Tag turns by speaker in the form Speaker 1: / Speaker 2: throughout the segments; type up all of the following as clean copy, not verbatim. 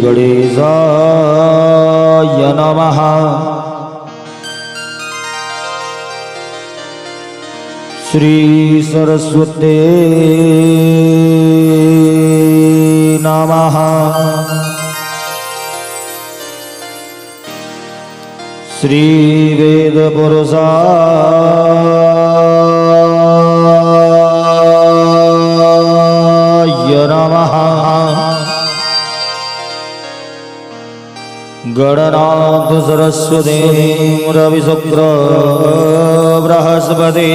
Speaker 1: गणेशाय नमः। श्री सरस्वती नमः। श्री वेद पुरुषाय नमः। गणनाथ सरस्वती रवि शुक्र बृहस्पति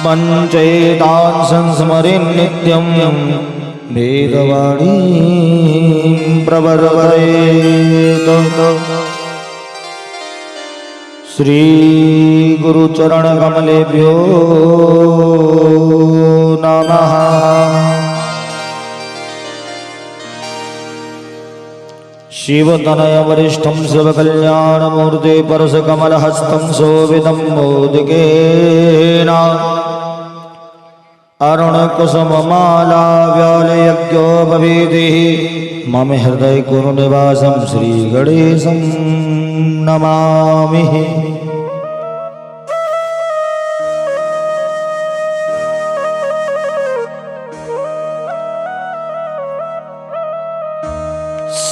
Speaker 1: पंचेतान् संस्मरेन् नित्यं वेदवाणी प्रवर्तयेत्। श्री गुरुचरण कमलेभ्यो नमः। शिवतनय वरिष्ठं शिवकल्याणमूर्ते परशकमलहस्तं शोभितं मोदिकेन अरुणकुसुममाला व्यालयज्ञोपवीतिः मम हृदय कुरुनिवासं श्रीगणेशं नमामि।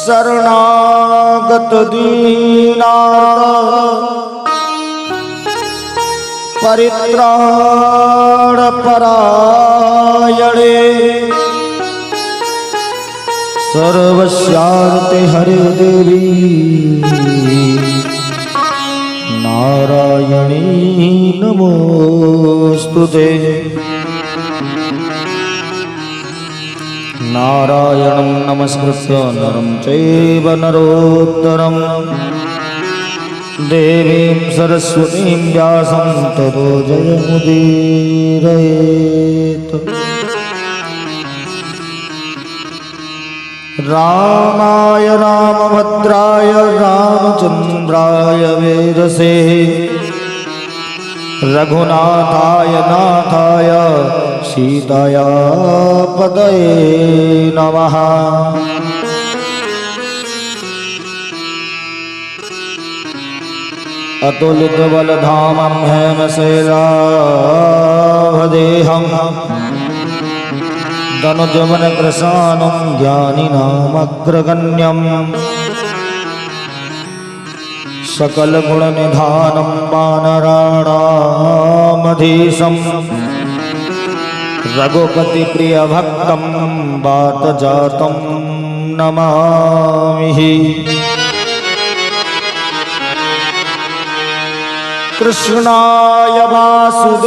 Speaker 1: शरणागत दीनार्त परित्राण परायणे सर्वस्यार्थे हरे देवी नारायणी नमोस्तुते। नारायणं नमस्कृत्य नरं चैव नरोत्तरं देवीं सरस्वतीं व्यासं ततो जयमुदीरयेत्। रामाय रामभद्राय रामचन्द्राय वेदसे रघुनाथाय नाथाय सीताया पतये नमः। अतुलित बलधामं हेमशैलाभदेहं दनुजवन कृशानं ज्ञानिनामग्रगण्यं सकलगुणनिधानं वानराणामधीशं रघुपतिप्रियभक्तं वातजातं नमामि। कृष्णाय वासुदेवाय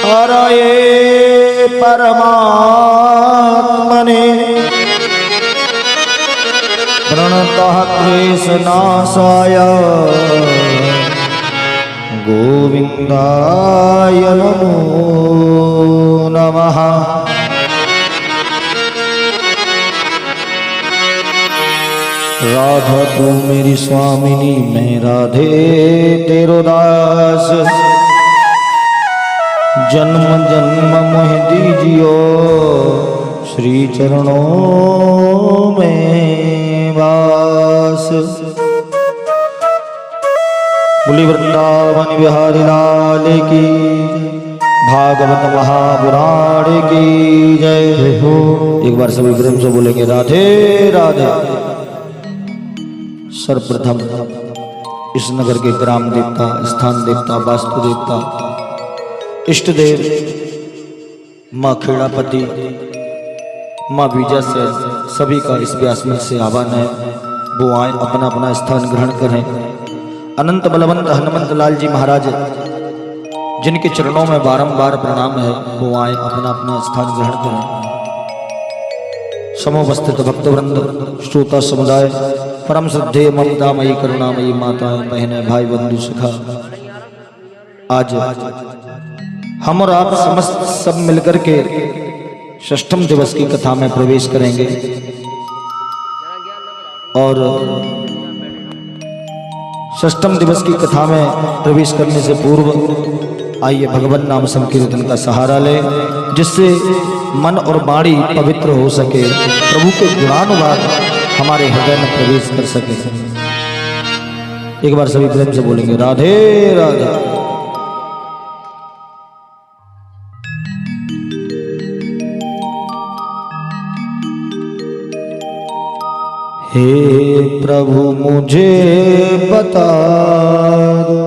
Speaker 1: हरये परमात्मने प्रणतः क्लेशनाशाय गोविन्दाय नमो नमः। राधा तू मेरी स्वामिनी मैं राधे तेरो दास जन्म जन्म मोह दीजियो श्री चरणों में वास। बोली वृंदावन बिहारी लाल की भागवत महापुराण की जय हो। एक बार सभी प्रेम से बोलेंगे राधे राधे। सर्वप्रथम इस नगर के ग्राम देवता, स्थान देवता, वास्तु देवता, इष्ट देव माँ खेड़ापति, माँ बीजा से सभी का इस व्यासमंच से आह्वान है वो आए अपना अपना स्थान ग्रहण करें। अनंत बलवंत हनुमंत लाल जी महाराज जिनके चरणों में बारंबार प्रणाम है वो आए अपना अपना स्थान ग्रहण करें। समोपस्थित भक्तवृंद, श्रोता समुदाय, परम श्रद्धेय ममतामयी करुणामयी माताएं, बहनें, भाई बंधु सखा, आज हम और आप समस्त सब मिलकर के षष्ठम दिवस की कथा में प्रवेश करेंगे। और षष्ठम दिवस की कथा में प्रवेश करने से पूर्व आइए भगवान नाम संकीर्तन का सहारा ले, जिससे मन और वाणी पवित्र हो सके, प्रभु के गुणानुवाद हमारे हृदय में प्रवेश कर सके। एक बार सभी प्रेम से बोलेंगे राधे राधे। हे प्रभु मुझे बता दो,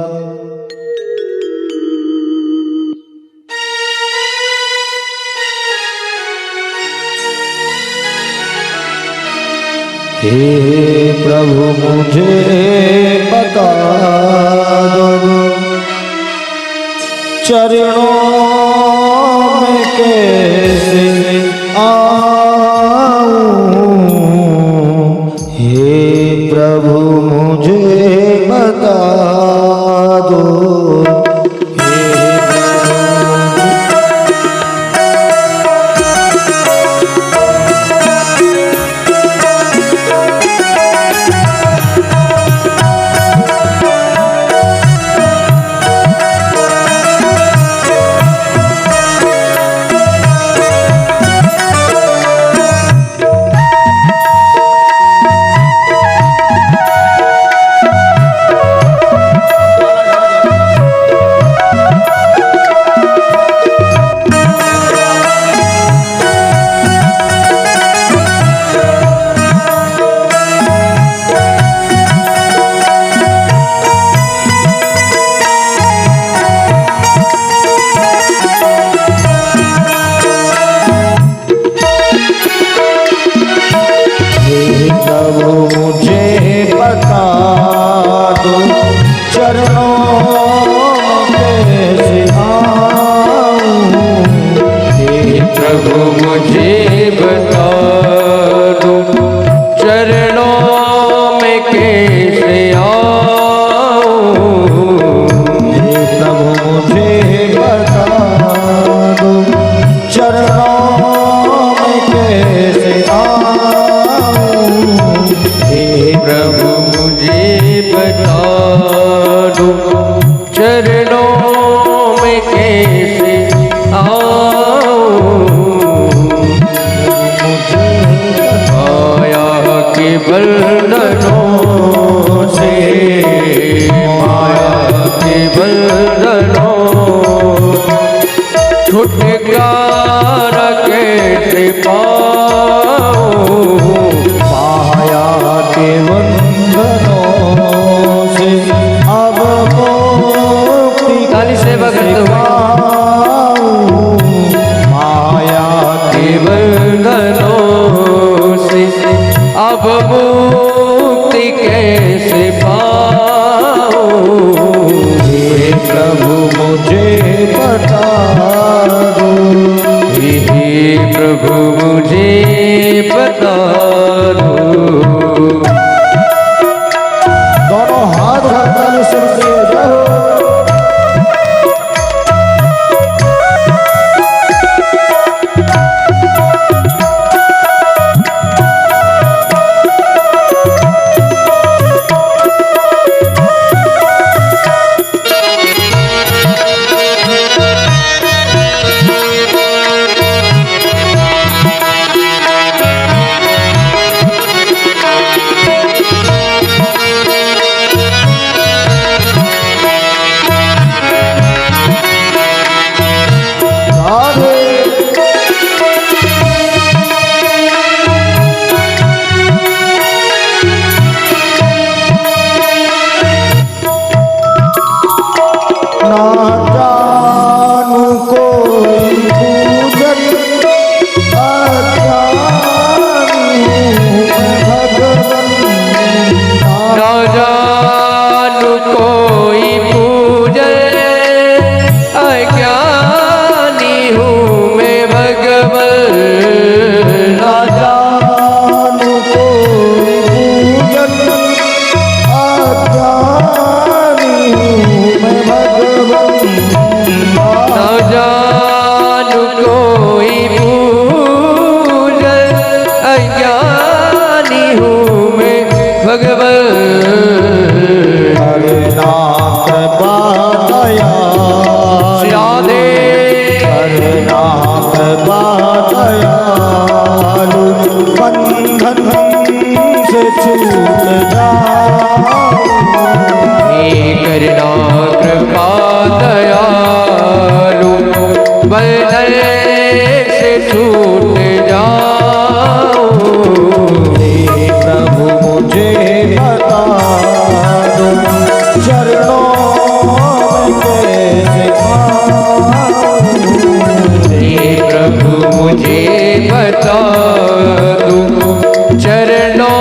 Speaker 1: हे प्रभु मुझे बता दो, चरणों में कैसे आऊं, हे प्रभु मुझे बता दो।
Speaker 2: छुटकारा कैसे पाऊं,
Speaker 1: माया के बंधनों से अब मुक्ति
Speaker 2: ताली से भगत
Speaker 1: माया
Speaker 2: के बंधनों से अब मुक्ति कैसे पाऊं,
Speaker 1: हे प्रभु मुझे बता दो,
Speaker 2: हे प्रभु मुझे बता दो।
Speaker 1: दोनों हाथ हथेली से जाओ। बंधन से छूट जाओ।
Speaker 2: हे करना कृपा दयालु बंधन से छूट जाओ।
Speaker 1: हे प्रभु मुझे बता दो चरणों में कैसे आऊं।
Speaker 2: हे प्रभु मुझे बता दो चरणों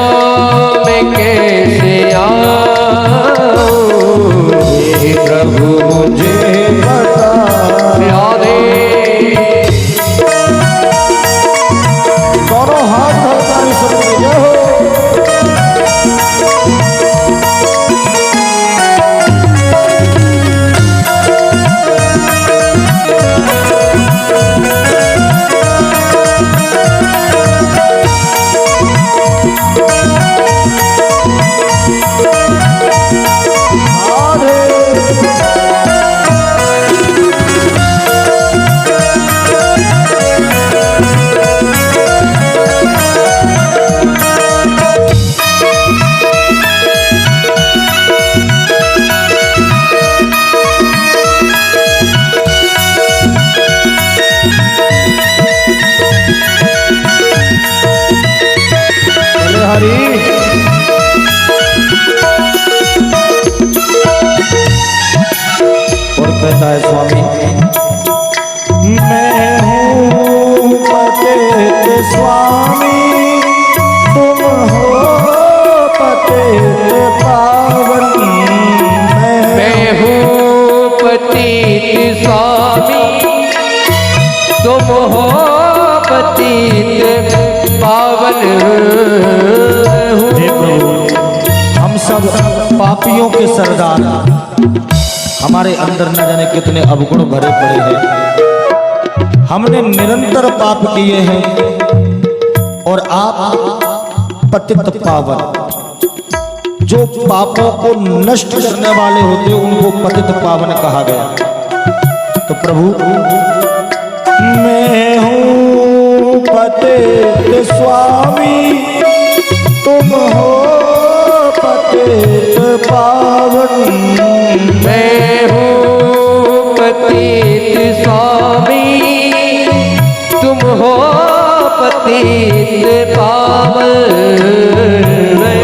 Speaker 2: में कैसे आऊं।
Speaker 1: हे प्रभु मुझे बता
Speaker 2: राधे
Speaker 1: दोनों हाथ हल्का सुन जय हो। और कहता है स्वामी, मैं हूँ पतित स्वामी, तुम हो पतित पावन।
Speaker 2: मैं हूँ पतित स्वामी, तुम हो पतित पावन।
Speaker 1: हे प्रभु, हम सब पापियों के सरदार, हमारे अंदर न जाने कितने अवगुण भरे पड़े हैं। हमने निरंतर पाप किए हैं और आप पतित पावन, जो पापों को नष्ट करने वाले होते हैं उनको पतित पावन कहा गया। तो प्रभु, मैं हूँ पतित स्वामी, तुम हो पतित पावन।
Speaker 2: मैं हूँ पतित स्वामी, तुम हो पतित पावन।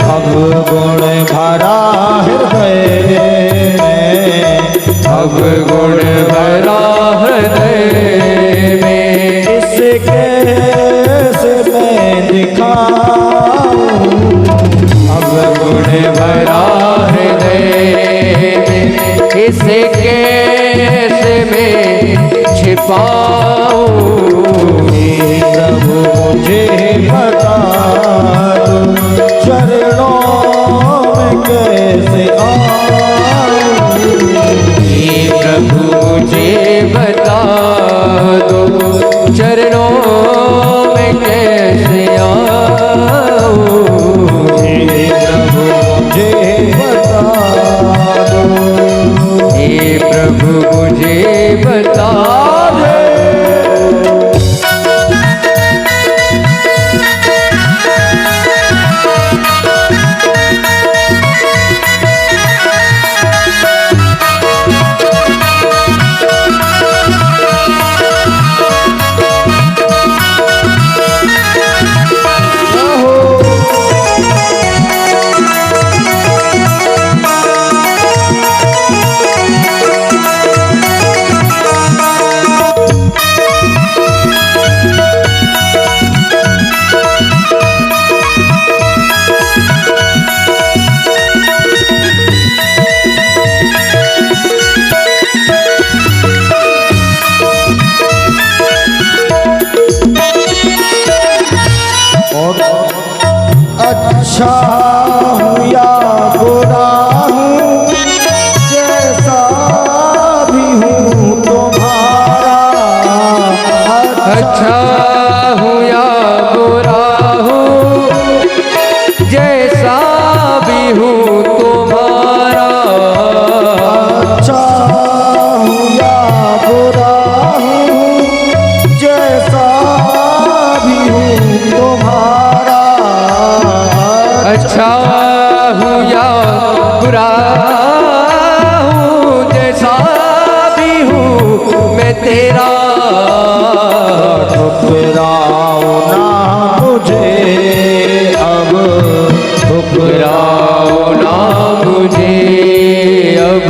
Speaker 1: अवगुण भरा हृदय में,
Speaker 2: अवगुण भरा हृदय में,
Speaker 1: इसे कैसे मैं दिखाऊं।
Speaker 2: अवगुण भरा हृदय में, इसे कैसे मैं छिपाऊं।
Speaker 1: हे प्रभु मुझे बता दो चरणों में कैसे आऊं।
Speaker 2: हे प्रभु मुझे बता दो चरणों में कैसे आऊं।
Speaker 1: हे प्रभु मुझे बता दो।
Speaker 2: हे प्रभु मुझे बता दो।
Speaker 1: अच्छा हूँ या बुरा हूँ, जैसा भी हूँ तुम्हारा।
Speaker 2: अच्छा हूँ या बुरा हूँ, जैसा भी हूँ तुम्हारा।
Speaker 1: अच्छा हूँ या बुरा हूँ, जैसा भी हूँ तुम्हारा।
Speaker 2: अच्छा हूँ या बुरा हूँ, जैसा भी हूँ मैं तेरा।
Speaker 1: ठुकराओ ना मुझे अब,
Speaker 2: ठुकराओ ना मुझे अब,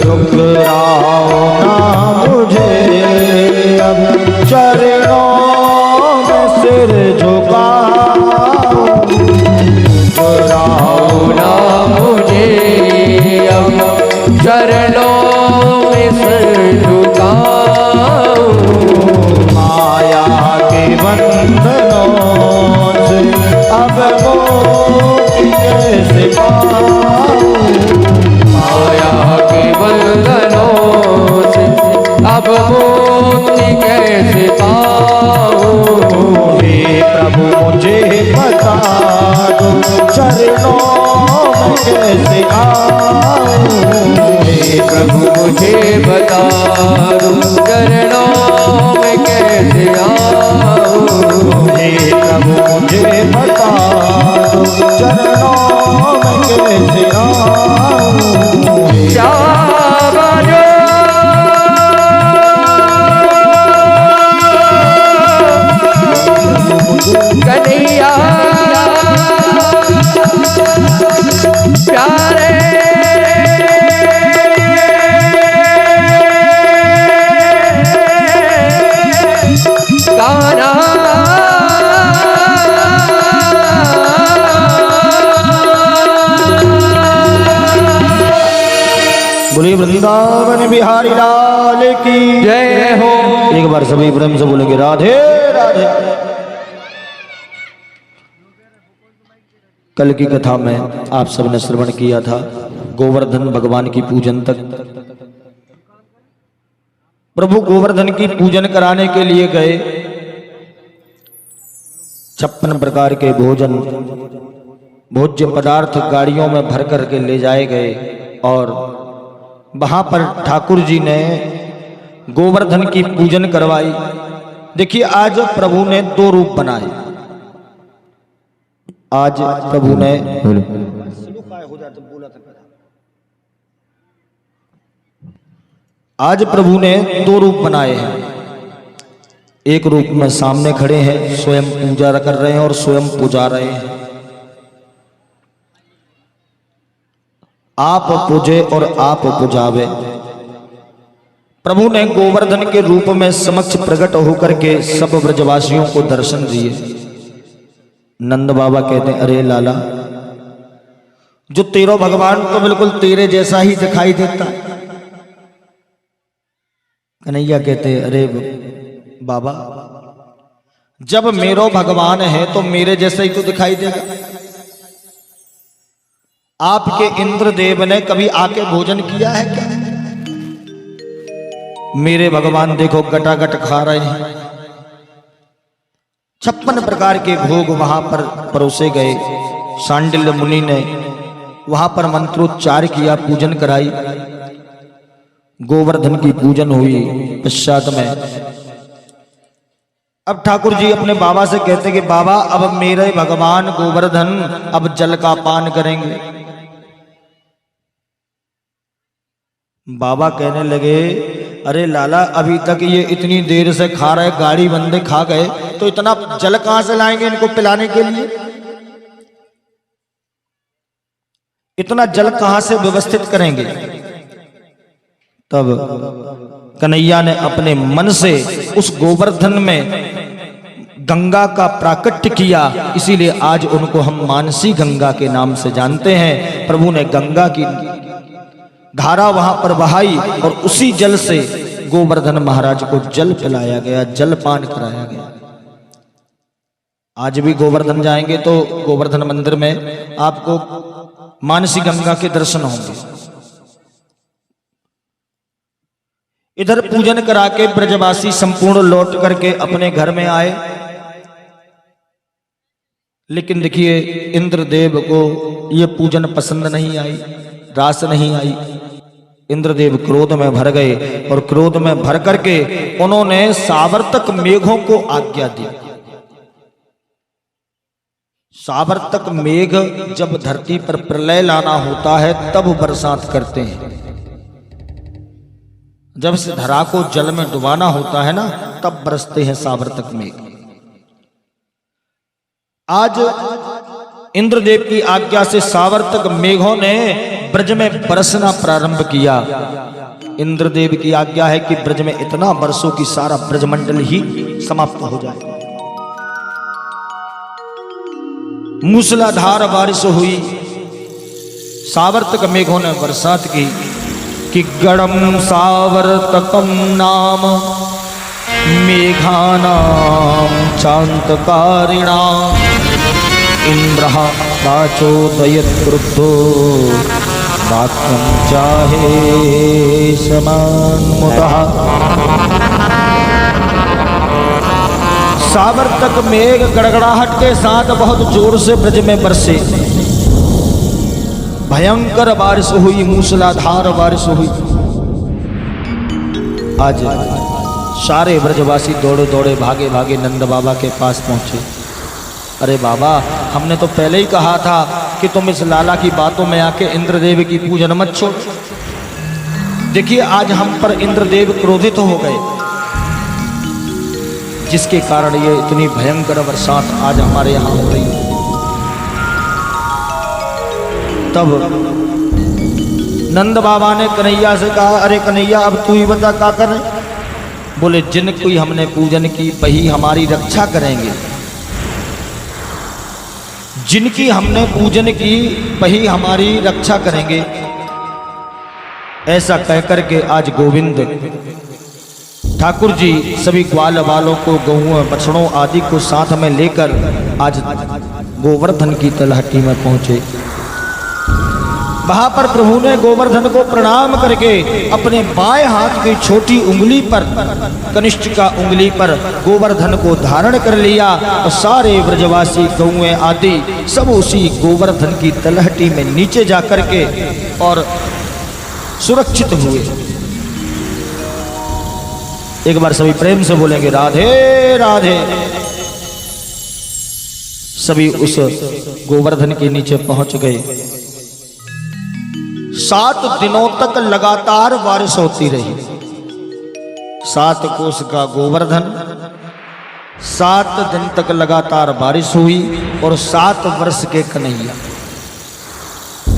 Speaker 1: ठुकराओ ना मुझे अब, चरणों में सिर झुकाओ। ठुकराओ
Speaker 2: ना मुझे अब, चरणों में सिर झुकाऊं।
Speaker 1: माया के बंधनों से अब मुक्ति कैसे पाऊं।
Speaker 2: माया के बंधनों से अब मुक्ति कैसे पाऊं।
Speaker 1: हे प्रभु मुझे बता दो, चरणों में कैसे आऊं।
Speaker 2: हे प्रभु मुझे बता दो, चरणों में कैसे आऊं।
Speaker 1: हे प्रभु मुझे बता दो, चरणों में कैसे आऊं।
Speaker 2: चावलो कन्हैया प्यारे गाना
Speaker 1: बोलिए वृंदावन बिहारी लाल की
Speaker 2: जय हो।
Speaker 1: एक बार सभी प्रेम से बोलेंगे राधे राधे। कल की कथा में आप सबने श्रवण किया था, गोवर्धन भगवान की पूजन तक। प्रभु गोवर्धन की पूजन कराने के लिए गए, 56 प्रकार के भोजन भोज्य पदार्थ गाड़ियों में भर करके ले जाए गए और वहां पर ठाकुर जी ने गोवर्धन की पूजन करवाई। देखिए आज प्रभु ने 2 रूप बनाए। आज प्रभु ने आज प्रभु ने 2 रूप बनाए हैं। एक रूप में सामने खड़े हैं, स्वयं पूजा कर रहे हैं और स्वयं पुजा रहे हैं। आप पूजे और आप पुजावे। प्रभु ने गोवर्धन के रूप में समक्ष प्रकट होकर के सब ब्रजवासियों को दर्शन दिए। नंद बाबा कहते हैं, अरे लाला, जो तेरो भगवान तो बिल्कुल तेरे जैसा ही दिखाई देता है। कन्हैया कहते, अरे बाबा, जब मेरो भगवान है तो मेरे जैसा ही तो दिखाई देगा। आपके इंद्रदेव ने कभी आके भोजन किया है क्या? मेरे भगवान देखो गटागट खा रहे हैं। 56 प्रकार के भोग वहां पर परोसे गए। सांडिल्य मुनि ने वहां पर मंत्रोच्चार किया, पूजन कराई। गोवर्धन की पूजन हुई। पश्चात में अब ठाकुर जी अपने बाबा से कहते कि बाबा, अब मेरे भगवान गोवर्धन अब जल का पान करेंगे। बाबा कहने लगे, अरे लाला, अभी तक ये इतनी देर से खा रहे, गाड़ी बंदे खा गए, तो इतना जल कहां से लाएंगे इनको पिलाने के लिए? इतना जल कहां से व्यवस्थित करेंगे? तब कन्हैया ने अपने मन से उस गोवर्धन में गंगा का प्राकट्य किया। इसीलिए आज उनको हम मानसी गंगा के नाम से जानते हैं। प्रभु ने गंगा की धारा वहां पर बहाई और उसी जल से गोवर्धन महाराज को जल पिलाया गया, जल पान कराया गया। आज भी गोवर्धन जाएंगे तो गोवर्धन मंदिर में आपको मानसी गंगा के दर्शन होंगे। इधर पूजन करा के ब्रजवासी संपूर्ण लौट करके अपने घर में आए। लेकिन देखिए, इंद्रदेव को यह पूजन पसंद नहीं आई, रास नहीं आई। इंद्रदेव क्रोध में भर गए और क्रोध में भर करके उन्होंने सावर्तक मेघों को आज्ञा दी सावर्तक मेघ जब धरती पर प्रलय लाना होता है तब बरसात करते हैं। जब से धरा को जल में डुबाना होता है ना, तब बरसते हैं सावर्तक मेघ। आज इंद्रदेव की आज्ञा से सावर्तक मेघों ने ब्रज में बरसना प्रारंभ किया। इंद्रदेव की आज्ञा है कि ब्रज में इतना बरसो कि सारा ब्रजमंडल ही समाप्त हो जाए। मूसलाधार बारिश हुई, सावर्तक मेघों ने बरसात की कि गणम सावर्तकम नाम मेघानाम चांतकारिणा इंद्रः वाचोदयत् क्रुद्धो वाक्यं चाहे समान्मुतः। सावर्तक मेघ गड़गड़ाहट के साथ बहुत जोर से ब्रज में बरसे। भयंकर बारिश हुई, मूसलाधार बारिश हुई। आज सारे ब्रजवासी दौड़े दौड़े भागे भागे नंद बाबा के पास पहुंचे। अरे बाबा, हमने तो पहले ही कहा था कि तुम इस लाला की बातों में आके इंद्रदेव की पूजन मत छोड़। देखिए आज हम पर इंद्रदेव क्रोधित हो गए, जिसके कारण ये इतनी भयंकर बरसात आज हमारे यहां हो रही है। तब नंद बाबा ने कन्हैया से कहा, अरे कन्हैया अब तू ही बता क्या करें। बोले जिनकी हमने पूजन की वही हमारी रक्षा करेंगे, जिनकी हमने पूजन की वही हमारी रक्षा करेंगे। ऐसा कहकर के आज गोविंद ठाकुर जी सभी ग्वाल वालों को, गौओं बछड़ों आदि को साथ में लेकर आज गोवर्धन की तलहटी में पहुंचे। वहां पर प्रभु ने गोवर्धन को प्रणाम करके अपने बाएं हाथ की छोटी उंगली पर, कनिष्ठ का उंगली पर गोवर्धन को धारण कर लिया और सारे ब्रजवासी गौएं आदि सब उसी गोवर्धन की तलहटी में नीचे जाकर के और सुरक्षित हुए। एक बार सभी प्रेम से बोलेंगे राधे राधे। सभी उस गोवर्धन के नीचे पहुंच गए। 7 दिनों तक लगातार बारिश होती रही। 7 कोस का गोवर्धन, 7 दिन तक लगातार बारिश हुई और 7 वर्ष के कन्हैया।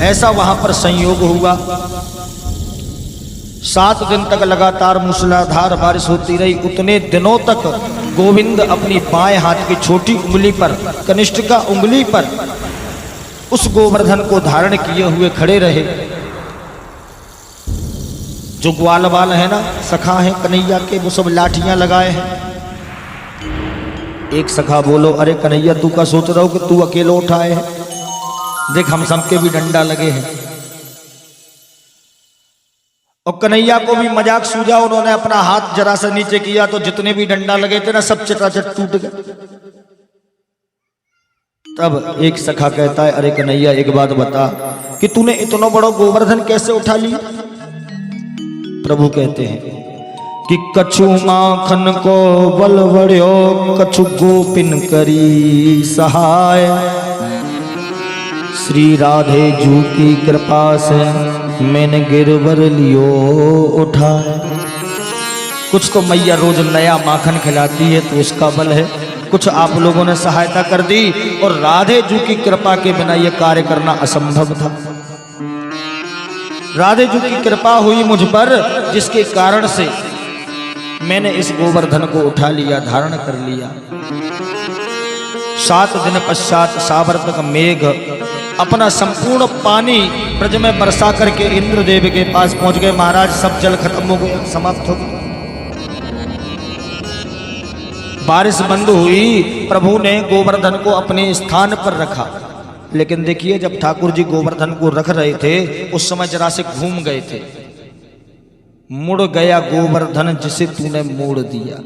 Speaker 1: ऐसा वहां पर संयोग हुआ। 7 दिन तक लगातार मूसलाधार बारिश होती रही। उतने दिनों तक गोविंद अपनी बाएं हाथ की छोटी उंगली पर, कनिष्ठ का उंगली पर उस गोवर्धन को धारण किए हुए खड़े रहे। जो ग्वाल वाल है ना, सखा है कन्हैया के, वो सब लाठियां लगाए हैं। एक सखा बोलो, अरे कन्हैया तू का सोच रहा हो कि तू अकेले उठाए है? देख हम सबके भी डंडा लगे हैं। और कन्हैया को भी मजाक सूझा, उन्होंने अपना हाथ जरा सा नीचे किया तो जितने भी डंडा लगे थे ना सब चटाचट टूट गए। तब एक सखा कहता है, अरे कन्हैया एक बात बता कि तूने इतना बड़ा गोवर्धन कैसे उठा लिया? प्रभु कहते हैं कि कछु माखन को बल बढ़ियो, कछु गोपिन करी सहाय, श्री राधे जू की कृपा से मैंने गिरवर लियो उठा। कुछ तो मैया रोज नया माखन खिलाती है तो उसका बल है, कुछ आप लोगों ने सहायता कर दी और राधे जू की कृपा के बिना यह कार्य करना असंभव था। राधे जू की कृपा हुई मुझ पर, जिसके कारण से मैंने इस गोवर्धन को उठा लिया, धारण कर लिया। 7 दिन पश्चात सावर्तक मेघ अपना संपूर्ण पानी ब्रज में बरसा करके इंद्रदेव के पास पहुंच गए। महाराज सब जल खत्म हो गया, समाप्त हो गया। बारिश बंद हुई। प्रभु ने गोवर्धन को अपने स्थान पर रखा। लेकिन देखिए जब ठाकुर जी गोवर्धन को रख रहे थे उस समय जरा से घूम गए थे। मुड़ गया गोवर्धन जिसे तूने मोड़ दिया।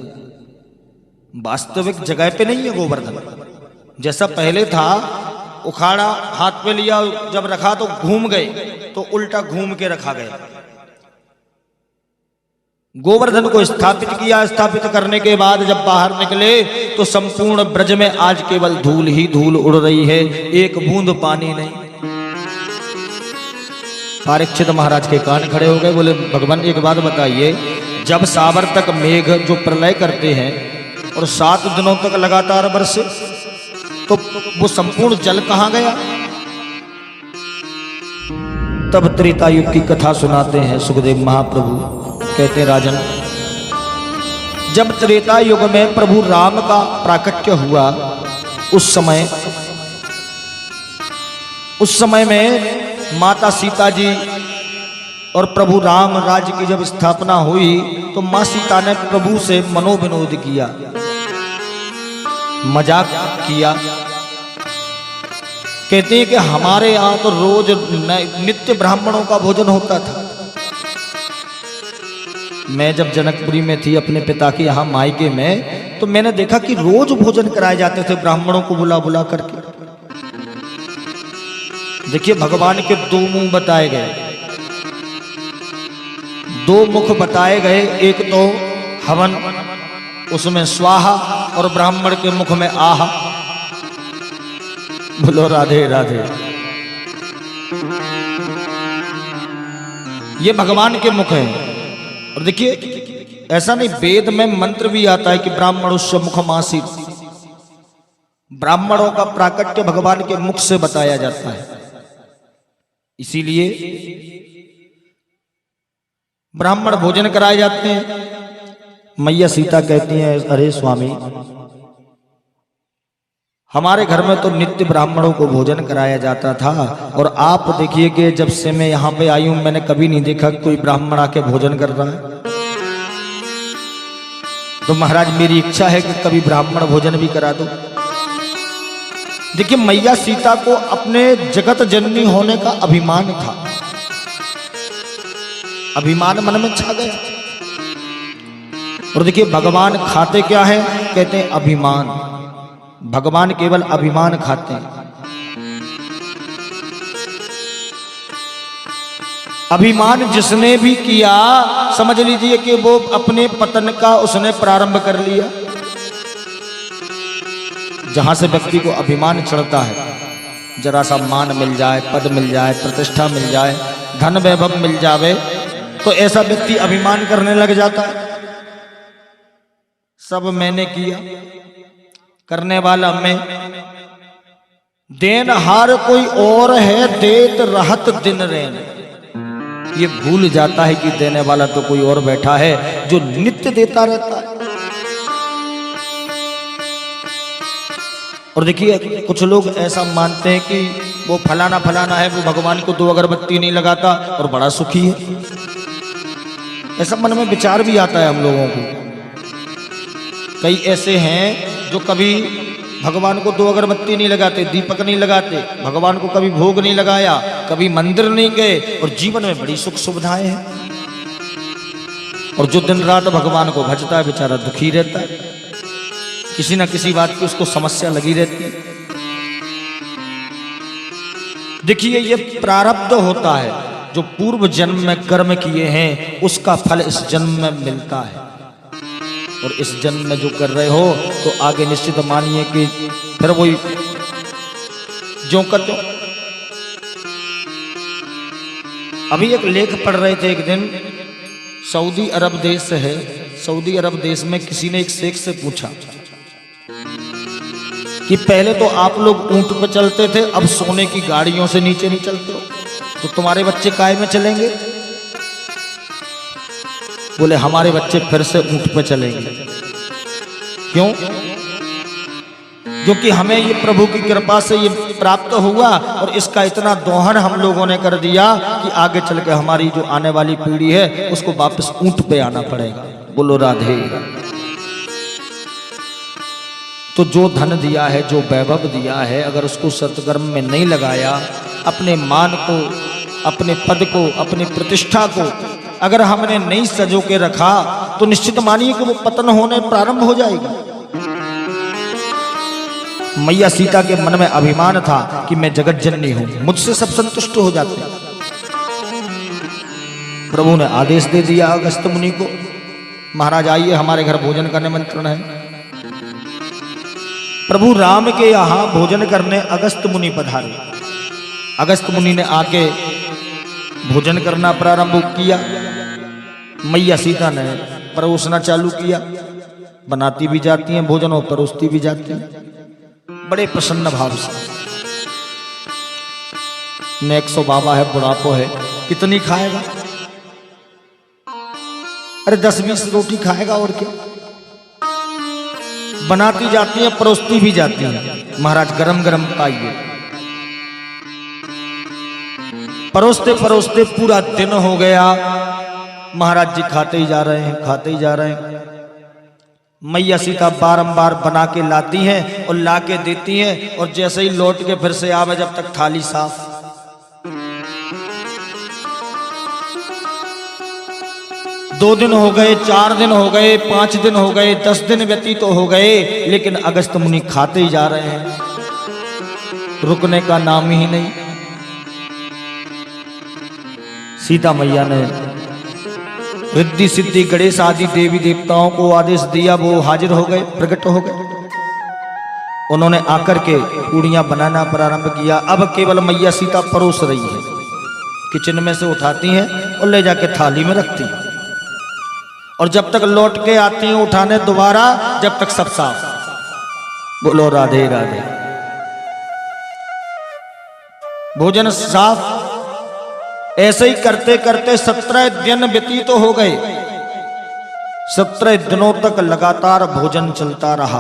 Speaker 1: वास्तविक जगह पे नहीं है गोवर्धन, जैसा पहले था उखाड़ा हाथ पे लिया, जब रखा तो घूम गए, तो उल्टा घूम के रखा गया। गोवर्धन को स्थापित किया। स्थापित करने के बाद जब बाहर निकले तो संपूर्ण ब्रज में आज केवल धूल ही धूल उड़ रही है, एक बूंद पानी नहीं। परीक्षित महाराज के कान खड़े हो गए, बोले भगवान एक बात बताइए, जब सावर तक मेघ जो प्रलय करते हैं और 7 दिनों तक लगातार बरसे तो वो संपूर्ण जल कहां गया? तब त्रेता युग की कथा सुनाते हैं सुखदेव महाप्रभु, कहते हैं राजन, जब त्रेता युग में प्रभु राम का प्राकट्य हुआ उस समय में माता सीता जी और प्रभु राम राज्य की जब स्थापना हुई तो मां सीता ने प्रभु से मनोविनोद किया, मजाक किया। कहते हैं कि हमारे यहां तो रोज नित्य ब्राह्मणों का भोजन होता था। मैं जब जनकपुरी में थी अपने पिता के यहाँ मायके में, तो मैंने देखा कि रोज भोजन कराए जाते थे ब्राह्मणों को बुला बुला करके। देखिए भगवान के 2 मुंह बताए गए, 2 मुख बताए गए, एक तो हवन, उसमें स्वाहा, और ब्राह्मण के मुख में आहा। बोलो राधे राधे। ये भगवान के मुख हैं। और देखिए ऐसा नहीं, वेद में मंत्र भी आता है कि ब्राह्मणोस्य मुखमासीत, ब्राह्मणों का प्राकट्य भगवान के मुख से बताया जाता है। इसीलिए ब्राह्मण भोजन कराए जाते हैं। मैया सीता कहती हैं, अरे स्वामी, हमारे घर में तो नित्य ब्राह्मणों को भोजन कराया जाता था, और आप देखिए कि जब से मैं यहाँ पे आई हूं मैंने कभी नहीं देखा कोई ब्राह्मण आके भोजन कर रहा है। तो महाराज मेरी इच्छा है कि कभी ब्राह्मण भोजन भी करा दो। देखिए मैया सीता को अपने जगत जननी होने का अभिमान था, अभिमान मन में छा गया। और देखिए भगवान खाते क्या है? कहते हैं अभिमान। भगवान केवल अभिमान खाते हैं। अभिमान जिसने भी किया समझ लीजिए कि वो अपने पतन का उसने प्रारंभ कर लिया। जहां से व्यक्ति को अभिमान चढ़ता है, जरा सा मान मिल जाए, पद मिल जाए, प्रतिष्ठा मिल जाए, धन वैभव मिल जावे, तो ऐसा व्यक्ति अभिमान करने लग जाता है। सब मैंने किया, करने वाला मैं, देनहार कोई और है, देत रहत दिन रैन। ये भूल जाता है कि देने वाला तो कोई और बैठा है जो नित्य देता रहता है। और देखिए कुछ लोग ऐसा मानते हैं कि वो फलाना फलाना है, वो भगवान को 2 अगरबत्ती नहीं लगाता और बड़ा सुखी है। ऐसा मन में विचार भी आता है हम लोगों को। कई ऐसे हैं जो कभी भगवान को 2 अगरबत्ती नहीं लगाते, दीपक नहीं लगाते, भगवान को कभी भोग नहीं लगाया, कभी मंदिर नहीं गए, और जीवन में बड़ी सुख सुविधाएं हैं। और जो दिन रात भगवान को भजता है बेचारा दुखी रहता है, किसी ना किसी बात की उसको समस्या लगी रहती है। देखिए ये प्रारब्ध होता है, जो पूर्व जन्म में कर्म किए हैं उसका फल इस जन्म में मिलता है। और इस जन्म में जो कर रहे हो तो आगे निश्चित मानिए कि फिर वही जो करते हो। अभी एक लेख पढ़ रहे थे एक दिन, सऊदी अरब देश है, सऊदी अरब देश में किसी ने एक शेख से पूछा कि पहले तो आप लोग ऊंट पर चलते थे, अब सोने की गाड़ियों से नीचे नहीं चलते हो, तो तुम्हारे बच्चे काय में चलेंगे? बोले हमारे बच्चे फिर से ऊंट पे चलेंगे। क्यों? क्योंकि हमें ये प्रभु की कृपा से ये प्राप्त हुआ और इसका इतना दोहन हम लोगों ने कर दिया कि आगे चल के हमारी जो आने वाली पीढ़ी है उसको वापस ऊंट पे आना पड़ेगा। बोलो राधे। तो जो धन दिया है, जो वैभव दिया है, अगर उसको सत्कर्म में नहीं लगाया, अपने मान को, अपने पद को, अपनी प्रतिष्ठा को अगर हमने नहीं सजो के रखा तो निश्चित मानिए कि वो पतन होने प्रारंभ हो जाएगा। मैया सीता के मन में अभिमान था कि मैं जगत जननी हूं, मुझसे सब संतुष्ट हो जाते हैं। प्रभु ने आदेश दे दिया अगस्त्य मुनि को महाराज आइए हमारे घर भोजन का निमंत्रण है। प्रभु राम के यहाँ भोजन करने अगस्त मुनि पधारे। अगस्त मुनि ने आके भोजन करना प्रारंभ किया। मैया सीता ने परोसना चालू किया। बनाती भी जाती हैं भोजन और परोसती भी जाती हैं बड़े प्रसन्न भाव से। नेक सो बाबा है, बुढ़ापो है, कितनी खाएगा? अरे 10-20 रोटी खाएगा और क्या। बनाती जाती है, परोसती भी जाती है। महाराज गरम गरम खाइए। परोसते परोसते पूरा दिन हो गया। महाराज जी खाते ही जा रहे हैं, खाते ही जा रहे हैं। मैया सीता बारंबार बना के लाती हैं और ला के देती हैं, और जैसे ही लौट के फिर से आवे जब तक थाली साफ। दो दिन हो गए, 4 दिन हो गए, 5 दिन हो गए, 10 दिन व्यतीत तो हो गए, लेकिन अगस्त मुनि खाते ही जा रहे हैं, रुकने का नाम ही नहीं। सीता मैया ने रिद्धि सिद्धि गणेश आदि देवी देवताओं को आदेश दिया, वो हाजिर हो गए, प्रकट हो गए। उन्होंने आकर के पूड़ियां बनाना प्रारंभ किया। अब केवल मैया सीता परोस रही है, किचन में से उठाती हैं और ले जाके थाली में रखती हैं, और जब तक लौट के आती हैं उठाने दोबारा, जब तक सब साफ। बोलो राधे राधे। भोजन साफ। ऐसे ही करते करते 17 दिन व्यतीत तो हो गए। 17 दिनों तक लगातार भोजन चलता रहा।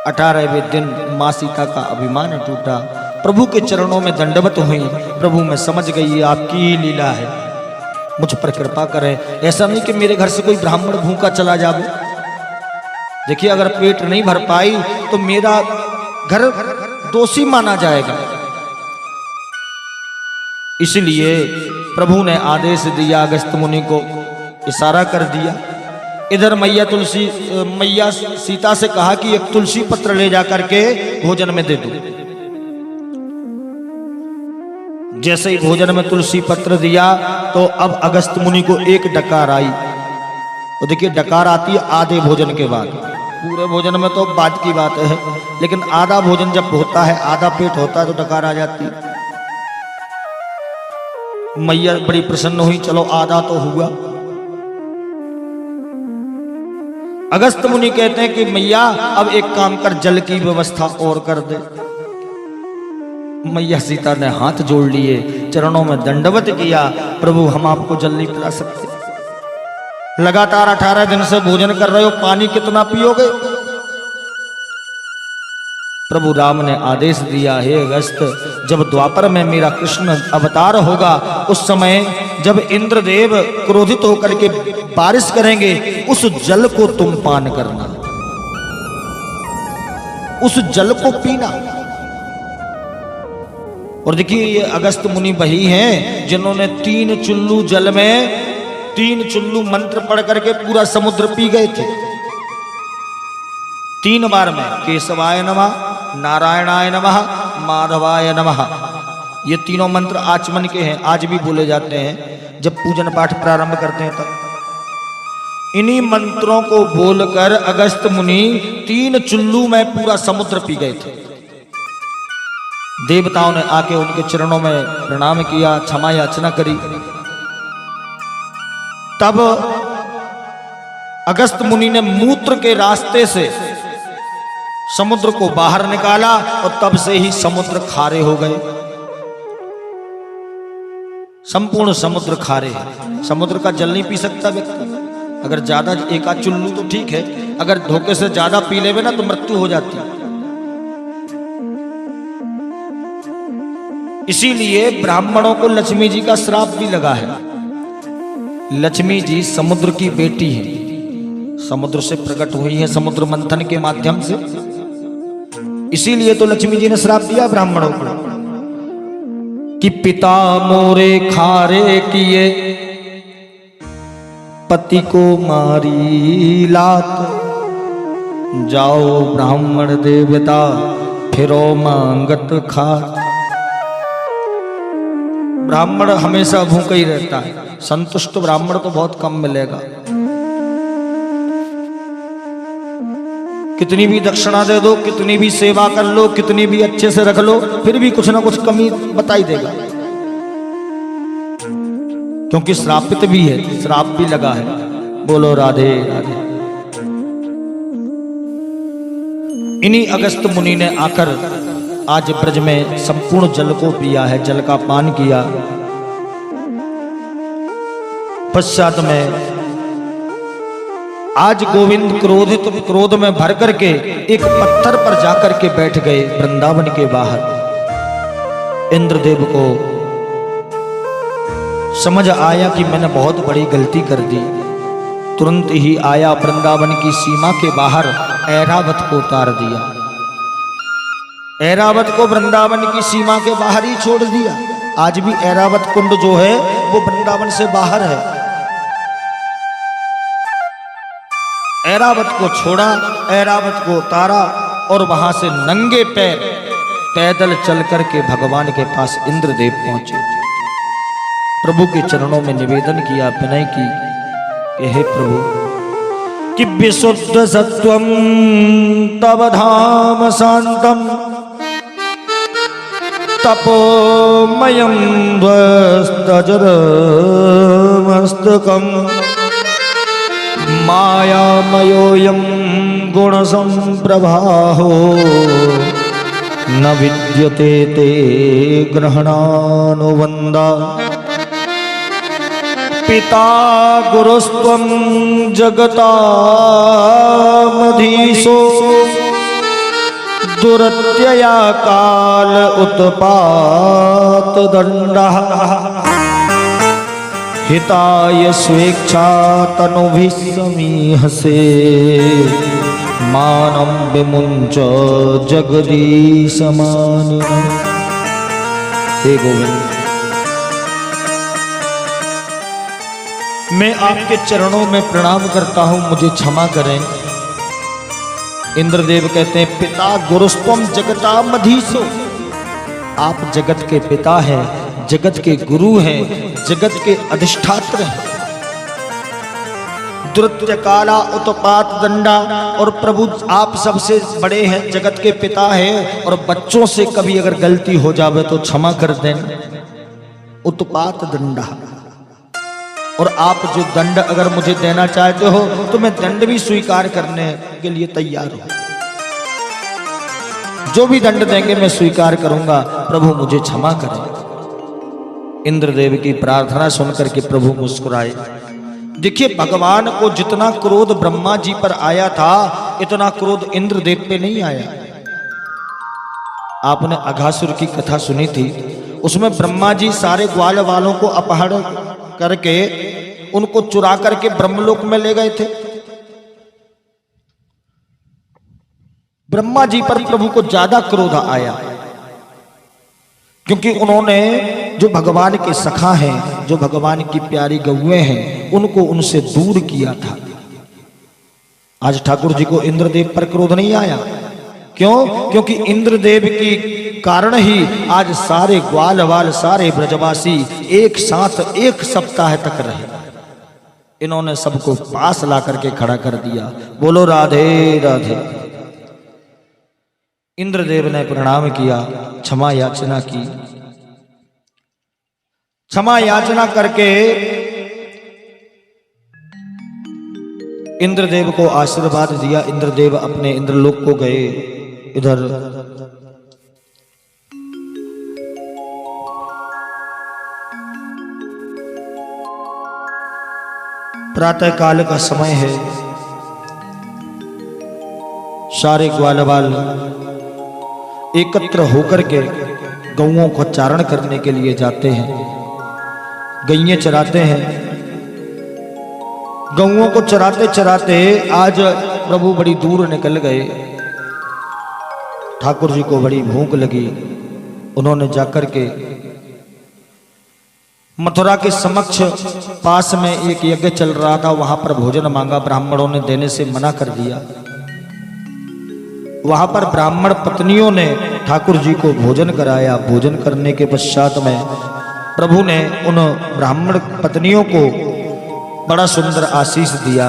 Speaker 1: 18वें दिन मां सीता का अभिमान टूटा। प्रभु के चरणों में दंडवत हुई। प्रभु मैं समझ गई आपकी ही लीला है, मुझ पर कृपा करें। ऐसा नहीं कि मेरे घर से कोई ब्राह्मण भूखा चला जावे। देखिए अगर पेट नहीं भर पाई तो मेरा घर दोषी माना जाएगा। इसलिए प्रभु ने आदेश दिया, अगस्त मुनि को इशारा कर दिया। इधर मैया सीता से कहा कि एक तुलसी पत्र ले जाकर के भोजन में दे दो। जैसे ही भोजन में तुलसी पत्र दिया तो अब अगस्त मुनि को एक डकार आई। तो देखिए डकार आती है आधे भोजन के बाद। पूरे भोजन में तो बात की बात है, लेकिन आधा भोजन जब होता है, आधा पेट होता है, तो डकार आ जाती है। मैया बड़ी प्रसन्न हुई, चलो आधा तो हुआ। अगस्त मुनि कहते हैं कि मैया अब एक काम कर, जल की व्यवस्था और कर दे। मैया सीता ने हाथ जोड़ लिए, चरणों में दंडवत किया। प्रभु हम आपको जल नहीं पिला सकते, लगातार 18 दिन से भोजन कर रहे हो, पानी कितना पियोगे? प्रभु राम ने आदेश दिया, हे अगस्त, जब द्वापर में मेरा कृष्ण अवतार होगा, उस समय जब इंद्रदेव क्रोधित होकर के बारिश करेंगे, उस जल को तुम पान करना, उस जल को पीना। और देखिए ये अगस्त मुनि वही हैं जिन्होंने 3 चुल्लू जल में 3 चुल्लू मंत्र पढ़ करके पूरा समुद्र पी गए थे। 3 बार में केशवाय नमः, नारायणाय नमः, माधवाय नमः। ये तीनों मंत्र आचमन के हैं, आज भी बोले जाते हैं जब पूजन पाठ प्रारंभ करते हैं तब। इन्हीं मंत्रों को बोलकर अगस्त मुनि 3 चुल्लू में पूरा समुद्र पी गए थे। देवताओं ने आके उनके चरणों में प्रणाम किया, क्षमा याचना करी। तब अगस्त मुनि ने मूत्र के रास्ते से समुद्र को बाहर निकाला और तब से ही समुद्र खारे हो गए। संपूर्ण समुद्र खारे है। समुद्र का जल नहीं पी सकता व्यक्ति। अगर ज्यादा एक आध चुल्लू तो ठीक है, अगर धोखे से ज्यादा पी लेवे ना तो मृत्यु हो जाती है। इसीलिए ब्राह्मणों को लक्ष्मी जी का श्राप भी लगा है। लक्ष्मी जी समुद्र की बेटी है, समुद्र से प्रकट हुई है, समुद्र मंथन के माध्यम से। इसीलिए तो लक्ष्मी जी ने श्राप दिया ब्राह्मणों को कि पिता मोरे खारे किए, पति को मारी लात, जाओ ब्राह्मण देवता फिरो मांगत खात। ब्राह्मण हमेशा भूखा ही रहता है, संतुष्ट ब्राह्मण तो बहुत कम मिलेगा। कितनी भी दक्षिणा दे दो, कितनी भी सेवा कर लो, कितनी भी अच्छे से रख लो, फिर भी कुछ ना कुछ कमी बताई देगा, क्योंकि श्रापित भी है, श्राप भी लगा है। बोलो राधे राधे। इन्हीं अगस्त मुनि ने आकर आज ब्रज में संपूर्ण जल को पिया है, जल का पान किया। पश्चात में आज गोविंद क्रोध में भर करके एक पत्थर पर जाकर के बैठ गए वृंदावन के बाहर। इंद्रदेव को समझ आया कि मैंने बहुत बड़ी गलती कर दी। तुरंत ही आया, वृंदावन की सीमा के बाहर ऐरावत को उतार दिया। ऐरावत को वृंदावन की सीमा के बाहर ही छोड़ दिया। आज भी ऐरावत कुंड जो है वो वृंदावन से बाहर है। ऐरावत को छोड़ा, ऐरावत को उतारा और वहां से नंगे पैर पैदल चल करके भगवान के पास इंद्रदेव पहुंचे। प्रभु के चरणों में निवेदन किया, विनय की कि हे प्रभु, कि विशुद्ध सत्वम तव धाम शांतम तपोमयं वस्तजर मस्तकम मायामयोऽयं गुणसंप्रभाहो न विद्यते ते ग्रहणानुबन्धा। पिता गुरुस्त्वं जगतामधीशो दुरत्यया काल उत्पात दंडः हिताय स्वेच्छा तनुभिः समीहसे मानं विमुञ्च जगदीशमानिनः। हे गोविंद, मैं आपके चरणों में प्रणाम करता हूं, मुझे क्षमा करें। इंद्रदेव कहते हैं, पिता गुरुस्त्वम जगतामधीशो, आप जगत के पिता हैं, जगत के गुरु हैं, जगत के अधिष्ठात्र हैं। दुरत्य काला उत्पात दंडा, और प्रभु आप सबसे बड़े हैं, जगत के पिता हैं, और बच्चों से कभी अगर गलती हो जावे तो क्षमा कर देना। उत्पात दंडा, और आप जो दंड अगर मुझे देना चाहते हो तो मैं दंड भी स्वीकार करने के लिए तैयार हूं। जो भी दंड देंगे मैं स्वीकार करूंगा, प्रभु मुझे क्षमा करें। इंद्रदेव की प्रार्थना सुनकर के प्रभु मुस्कुराए। देखिए, भगवान को जितना क्रोध ब्रह्मा जी पर आया था, इतना क्रोध इंद्रदेव पे नहीं आया। आपने अघासुर की कथा सुनी थी, उसमें ब्रह्मा जी सारे ग्वाल वालों को अपहरण करके उनको चुरा करके ब्रह्मलोक में ले गए थे। ब्रह्मा जी पर प्रभु को ज्यादा क्रोध आया, क्योंकि उन्होंने जो भगवान के सखा हैं, जो भगवान की प्यारी गौएं हैं, उनको उनसे दूर किया था। आज ठाकुर जी को इंद्रदेव पर क्रोध नहीं आया। क्यों? क्योंकि इंद्रदेव की कारण ही आज सारे ग्वाल वाल, सारे ब्रजवासी एक साथ एक सप्ताह तक रहे। इन्होंने सबको पास ला करके खड़ा कर दिया। बोलो राधे राधे। इंद्रदेव ने प्रणाम किया, क्षमा याचना की। क्षमा याचना करके इंद्रदेव को आशीर्वाद दिया। इंद्रदेव अपने इंद्रलोक को गए। इधर प्रातः काल का समय है। सारे ग्वालवाल एकत्र होकर के गौओं को चारण करने के लिए जाते हैं, गैये चराते हैं। गौओं को चराते चराते आज प्रभु बड़ी दूर निकल गए। ठाकुर जी को बड़ी भूख लगी। उन्होंने जाकर के मथुरा के समक्ष पास में एक यज्ञ चल रहा था, वहां पर भोजन मांगा। ब्राह्मणों ने देने से मना कर दिया। वहां पर ब्राह्मण पत्नियों ने ठाकुर जी को भोजन कराया। भोजन करने के पश्चात में प्रभु ने उन ब्राह्मण पत्नियों को बड़ा सुंदर आशीष दिया।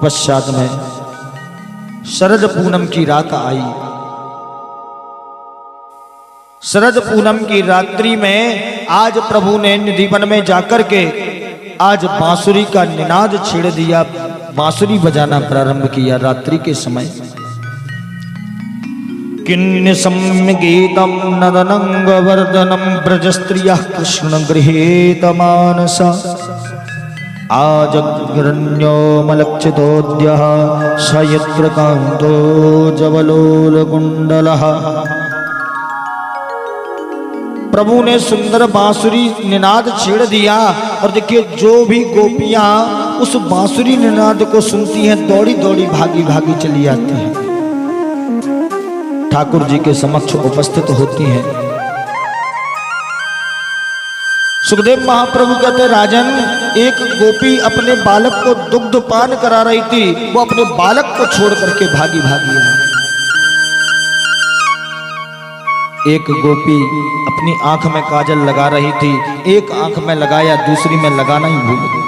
Speaker 1: पश्चात में शरद पूनम की रात आई। शरद पूनम की रात्रि में आज प्रभु ने निधिवन में जाकर के आज बांसुरी का निनाद छेड़ दिया, बांसुरी बजाना प्रारंभ किया रात्रि के समय। किन्य सम्य गीतम नदनंग वर्धनम ब्रज स्त्रियः कृष्ण गृहीत मानसा आजग्रण्यो मलक्षितोद्यः स यत्र कान्तो जवलोल कुंडलः। प्रभु ने सुंदर बांसुरी निनाद छेड़ दिया और देखिए जो भी गोपियां उस बांसुरी निनाद को सुनती हैं दौड़ी दौड़ी भागी भागी चली आती हैं, ठाकुर जी के समक्ष उपस्थित होती हैं। सुखदेव महाप्रभु कहते राजन, एक गोपी अपने बालक को दुग्ध पान करा रही थी, वो अपने बालक को छोड़ करके भागी भागी आई। एक गोपी अपनी आंख में काजल लगा रही थी, एक आंख में लगाया दूसरी में लगाना ही भूल गई।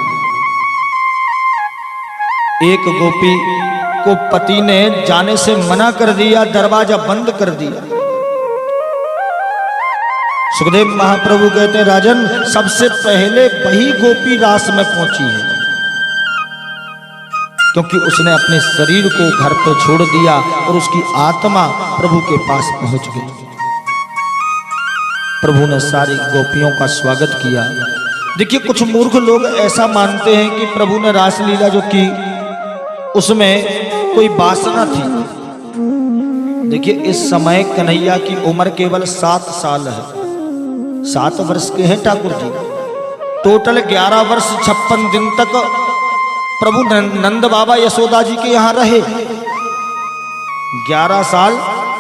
Speaker 1: एक गोपी को पति ने जाने से मना कर दिया, दरवाजा बंद कर दिया। सुखदेव महाप्रभु कहते राजन, सबसे पहले वही गोपी रास में पहुंची है, क्योंकि उसने अपने शरीर को घर पर छोड़ दिया और उसकी आत्मा प्रभु के पास पहुंच गई। प्रभु ने सारी गोपियों का स्वागत किया। देखिए कुछ मूर्ख लोग ऐसा मानते हैं कि प्रभु ने रासलीला जो की उसमें कोई वासना थी। देखिए इस समय कन्हैया की उम्र केवल 7 साल है, 7 वर्ष के हैं ठाकुर जी। टोटल 11 वर्ष 56 दिन तक प्रभु नंद बाबा यशोदा जी के यहां रहे। 11 साल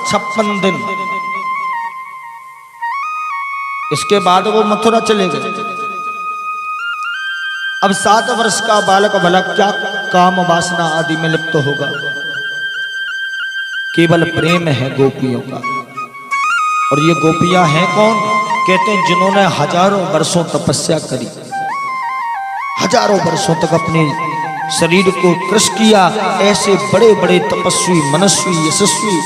Speaker 1: 56 दिन, इसके बाद वो मथुरा चले गए। अब 7 वर्ष का बालक भला क्या काम वासना आदि में लिप्त होगा। केवल प्रेम है गोपियों का। और ये गोपियां हैं कौन? कहते हैं जिन्होंने हजारों वर्षों तपस्या करी, हजारों वर्षों तक अपने शरीर को कृश किया। ऐसे बड़े बड़े तपस्वी, मनस्वी, यशस्वी,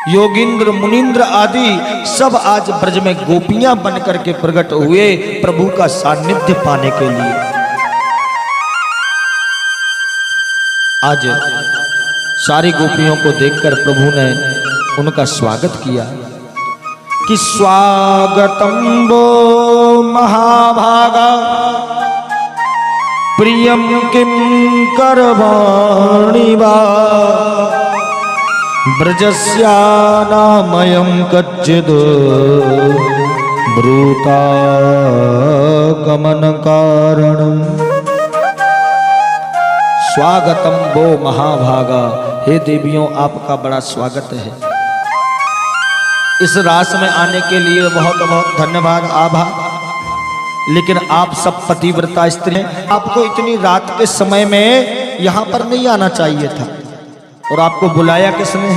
Speaker 1: योगींद्र, मुनींद्र आदि सब आज ब्रज में गोपियां बनकर के प्रकट हुए प्रभु का सानिध्य पाने के लिए। आज सारी गोपियों को देखकर प्रभु ने उनका स्वागत किया कि स्वागतम वो महाभागा प्रियम किम करवाणि वा ब्रजस्यानामयं कच्चिद् ब्रूता गमन कारणम्। स्वागतम वो महाभागा, हे देवियों आपका बड़ा स्वागत है। इस रास में आने के लिए बहुत बहुत धन्यवाद, आभार। लेकिन आप सब पतिव्रता स्त्री हैं, आपको इतनी रात के समय में यहाँ पर नहीं आना चाहिए था। और आपको बुलाया किसने?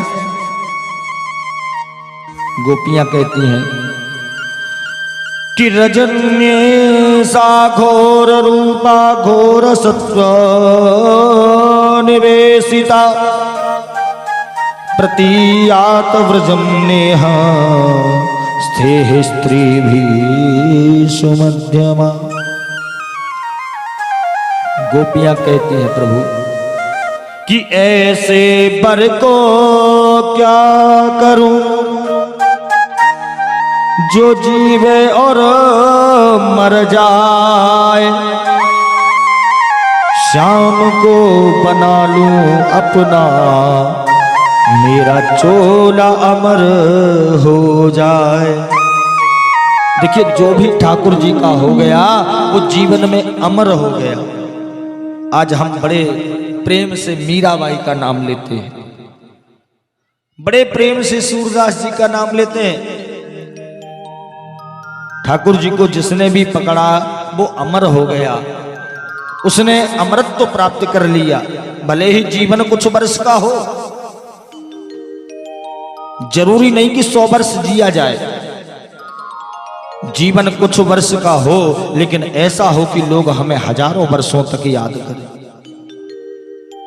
Speaker 1: गोपियां कहती हैं कि रजन्ये सा घोर रूपा घोर सत्व निवेशिता प्रतीयात व्रजम नेहा स्थे स्त्री भी सुमध्यमा। गोपियां कहती हैं प्रभु कि ऐसे बर को क्या करूं जो जीवे और मर जाए, शाम को बना लूं अपना मेरा चोला अमर हो जाए। देखिए जो भी ठाकुर जी का हो गया वो जीवन में अमर हो गया। आज हम बड़े प्रेम से मीराबाई का नाम लेते हैं, बड़े प्रेम से सूरदास जी का नाम लेते हैं। ठाकुर जी को जिसने भी पकड़ा वो अमर हो गया, उसने अमरत्व प्राप्त कर लिया। भले ही जीवन कुछ वर्ष का हो, जरूरी नहीं कि 100 वर्ष जिया जाए। जीवन कुछ वर्ष का हो लेकिन ऐसा हो कि लोग हमें हजारों वर्षों तक याद करें,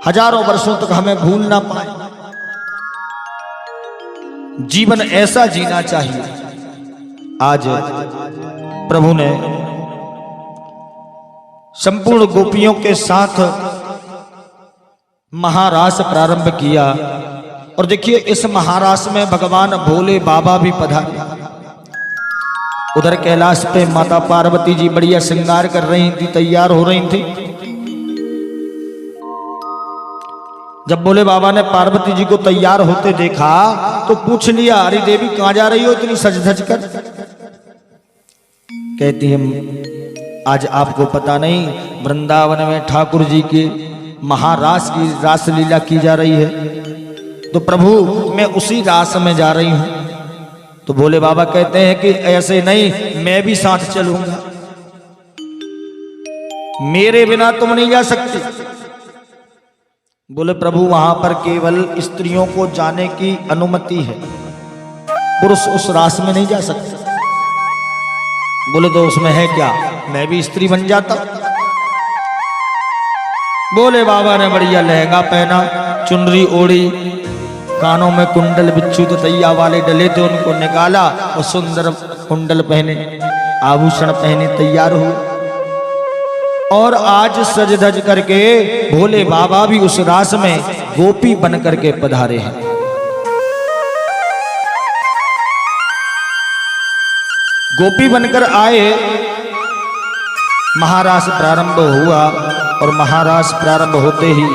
Speaker 1: हजारों वर्षों तक हमें भूल ना पाए। जीवन ऐसा जीना चाहिए। आज प्रभु ने संपूर्ण गोपियों के साथ महारास प्रारंभ किया और देखिए इस महारास में भगवान भोले बाबा भी पधारे। उधर कैलाश पे माता पार्वती जी बढ़िया श्रृंगार कर रही थी, तैयार हो रही थी। जब भोले बाबा ने पार्वती जी को तैयार होते देखा तो पूछ लिया, अरे देवी कहां जा रही हो इतनी सज धज कर? कहती है आज आपको पता नहीं, वृंदावन में ठाकुर जी की महारास की रासलीला की जा रही है, तो प्रभु मैं उसी रास में जा रही हूं। तो भोले बाबा कहते हैं कि ऐसे नहीं, मैं भी साथ चलूंगा, मेरे बिना तुम नहीं जा सकती। बोले प्रभु वहां पर केवल स्त्रियों को जाने की अनुमति है, पुरुष उस रास में नहीं जा सकते। बोले तो उसमें है क्या, मैं भी स्त्री बन जाता। बोले बाबा ने बढ़िया लहंगा पहना, चुनरी ओढ़ी, कानों में कुंडल बिच्छू तो तैया वाले डले थे उनको निकाला और सुंदर कुंडल पहने, आभूषण पहने तैयार हुए। और आज सज धज करके भोले बाबा भी उस रास में गोपी बन करके पधारे हैं। गोपी बनकर आए, महारास प्रारंभ हुआ और महारास प्रारंभ होते ही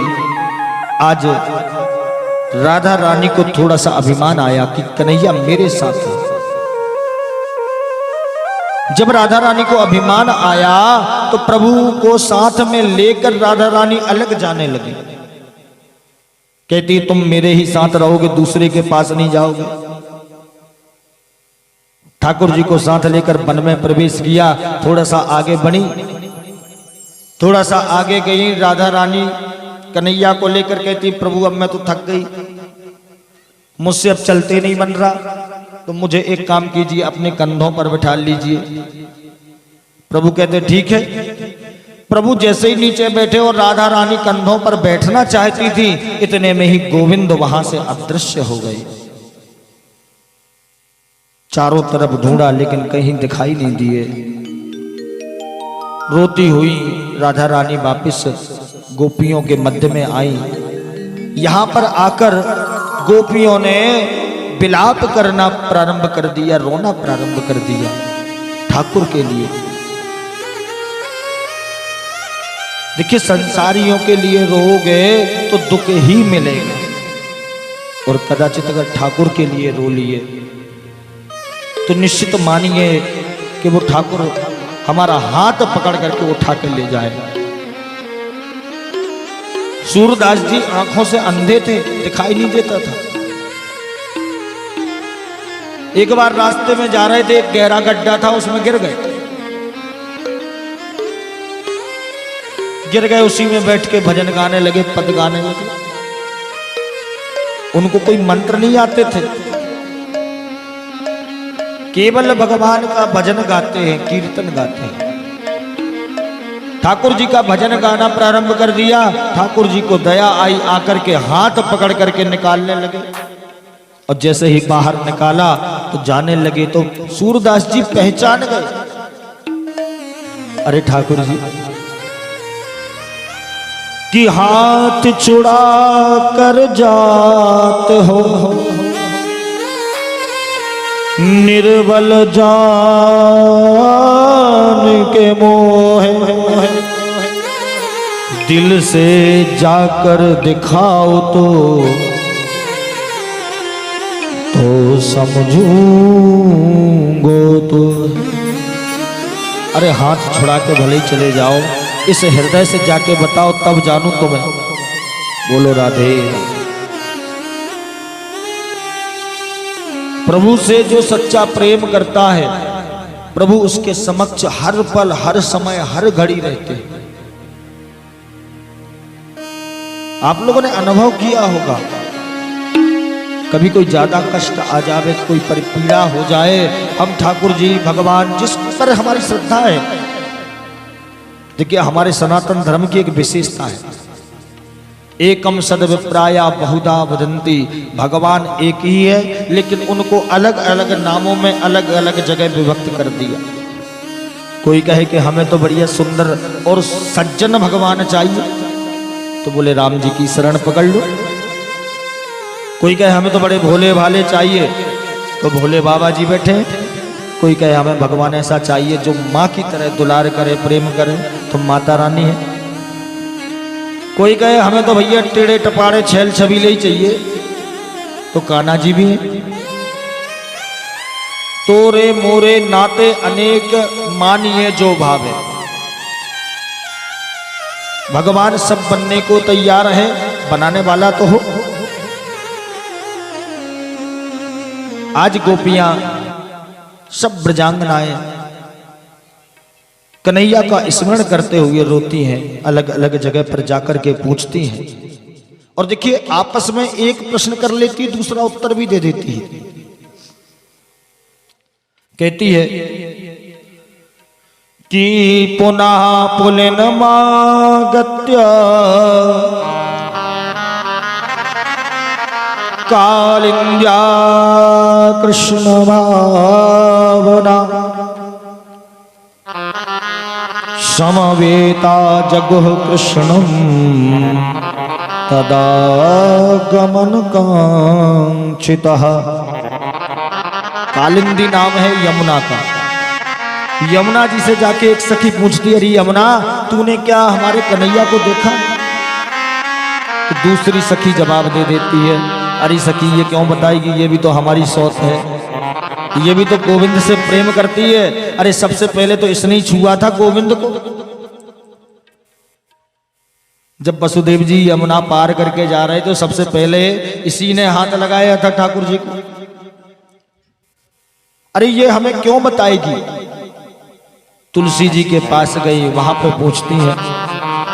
Speaker 1: आज राधा रानी को थोड़ा सा अभिमान आया कि कन्हैया मेरे साथ है। जब राधा रानी को अभिमान आया तो प्रभु को साथ में लेकर राधा रानी अलग जाने लगी। कहती तुम मेरे ही साथ रहोगे, दूसरे के पास नहीं जाओगे। ठाकुर जी को साथ लेकर वन में प्रवेश किया, थोड़ा सा आगे बढ़ी, थोड़ा सा आगे गई राधा रानी कन्हैया को लेकर कहती प्रभु अब मैं तो थक गई, मुझसे अब चलते नहीं बन रहा, तो मुझे एक काम कीजिए अपने कंधों पर बिठा लीजिए। प्रभु कहते ठीक है। प्रभु जैसे ही नीचे बैठे और राधा रानी कंधों पर बैठना चाहती थी, इतने में ही गोविंद वहां से अदृश्य हो गए। चारों तरफ ढूंढा लेकिन कहीं दिखाई नहीं दिए। रोती हुई राधा रानी वापिस गोपियों के मध्य में आई। यहां पर आकर गोपियों ने विलाप करना प्रारंभ कर दिया, रोना प्रारंभ कर दिया ठाकुर के लिए। देखिए संसारियों के लिए रोओगे तो दुख ही मिलेगा, और कदाचित अगर ठाकुर के लिए रो लिए तो निश्चित मानिए कि वो ठाकुर हमारा हाथ पकड़ करके उठा के ले जाएगा। सूरदास जी आंखों से अंधे थे, दिखाई नहीं देता था। एक बार रास्ते में जा रहे थे, एक गहरा गड्ढा था, उसमें गिर गए। उसी में बैठ के भजन गाने लगे, पद गाने लगे। उनको कोई मंत्र नहीं आते थे, केवल भगवान का भजन गाते हैं, कीर्तन गाते हैं। ठाकुर जी का भजन गाना प्रारंभ कर दिया। ठाकुर जी को दया आई, आकर के हाथ पकड़ करके निकालने लगे, और जैसे ही बाहर निकाला तो जाने लगे तो सूरदास जी पहचान गए, अरे ठाकुर जी कि हाथ छुड़ा कर जात हो, निर्बल जान के मोहे, दिल से जाकर दिखाओ तो समझूंगो तो। अरे हाथ छुड़ा के भले ही चले जाओ, इस हृदय से जाके बताओ तब जानू तुम्हें। बोलो राधे। प्रभु से जो सच्चा प्रेम करता है, प्रभु उसके समक्ष हर पल, हर समय, हर घड़ी रहते हैं। आप लोगों ने अनुभव किया होगा, कभी कोई ज्यादा कष्ट आ जाए, कोई पीड़ा हो जाए, हम ठाकुर जी, भगवान जिस पर हमारी श्रद्धा है। देखिए हमारे सनातन धर्म की एक विशेषता है, एकम सद्विप्राया बहुधा वदंती, भगवान एक ही है लेकिन उनको अलग अलग नामों में अलग अलग जगह विभक्त कर दिया। कोई कहे कि हमें तो बढ़िया सुंदर और सज्जन भगवान चाहिए, तो बोले राम जी की शरण पकड़ लो। कोई कहे हमें तो बड़े भोले भाले चाहिए, तो भोले बाबा जी बैठे। कोई कहे हमें भगवान ऐसा चाहिए जो माँ की तरह दुलार करे, प्रेम करे, तो माता रानी है। कोई कहे हमें तो भैया टेढ़े टपाड़े छैल छबीले ही चाहिए, तो कान्हा जी भी है। तोरे मोरे नाते अनेक मानिए जो भावे, भगवान सब बनने को तैयार है, बनाने वाला तो हो। आज गोपियां सब ब्रजांगनाएं कन्हैया का स्मरण करते हुए रोती हैं, अलग अलग जगह पर जाकर के पूछती हैं। और देखिए आपस में एक प्रश्न कर लेती है, दूसरा उत्तर भी दे देती है। कहती है कि पुनः पुलिन मागत्य कालिंद्या कृष्ण भावना, समवेता जगुः कृष्णं तदा गमन कांक्षितः। कालिंदी नाम है यमुना का। यमुना जी से जाके एक सखी पूछती है, अरे यमुना तूने क्या हमारे कन्हैया को देखा? तो दूसरी सखी जवाब दे देती है, अरे सखी ये क्यों बताएगी, ये भी तो हमारी सौत है, ये भी तो गोविंद से प्रेम करती है। अरे सबसे पहले तो इसने ही छुआ था गोविंद को। जब वसुदेव जी यमुना पार करके जा रहे थे, सबसे पहले इसी ने हाथ लगाया था ठाकुर जी को। अरे ये हमें क्यों बताएगी? तुलसी जी के पास गई, वहां पे पूछती है,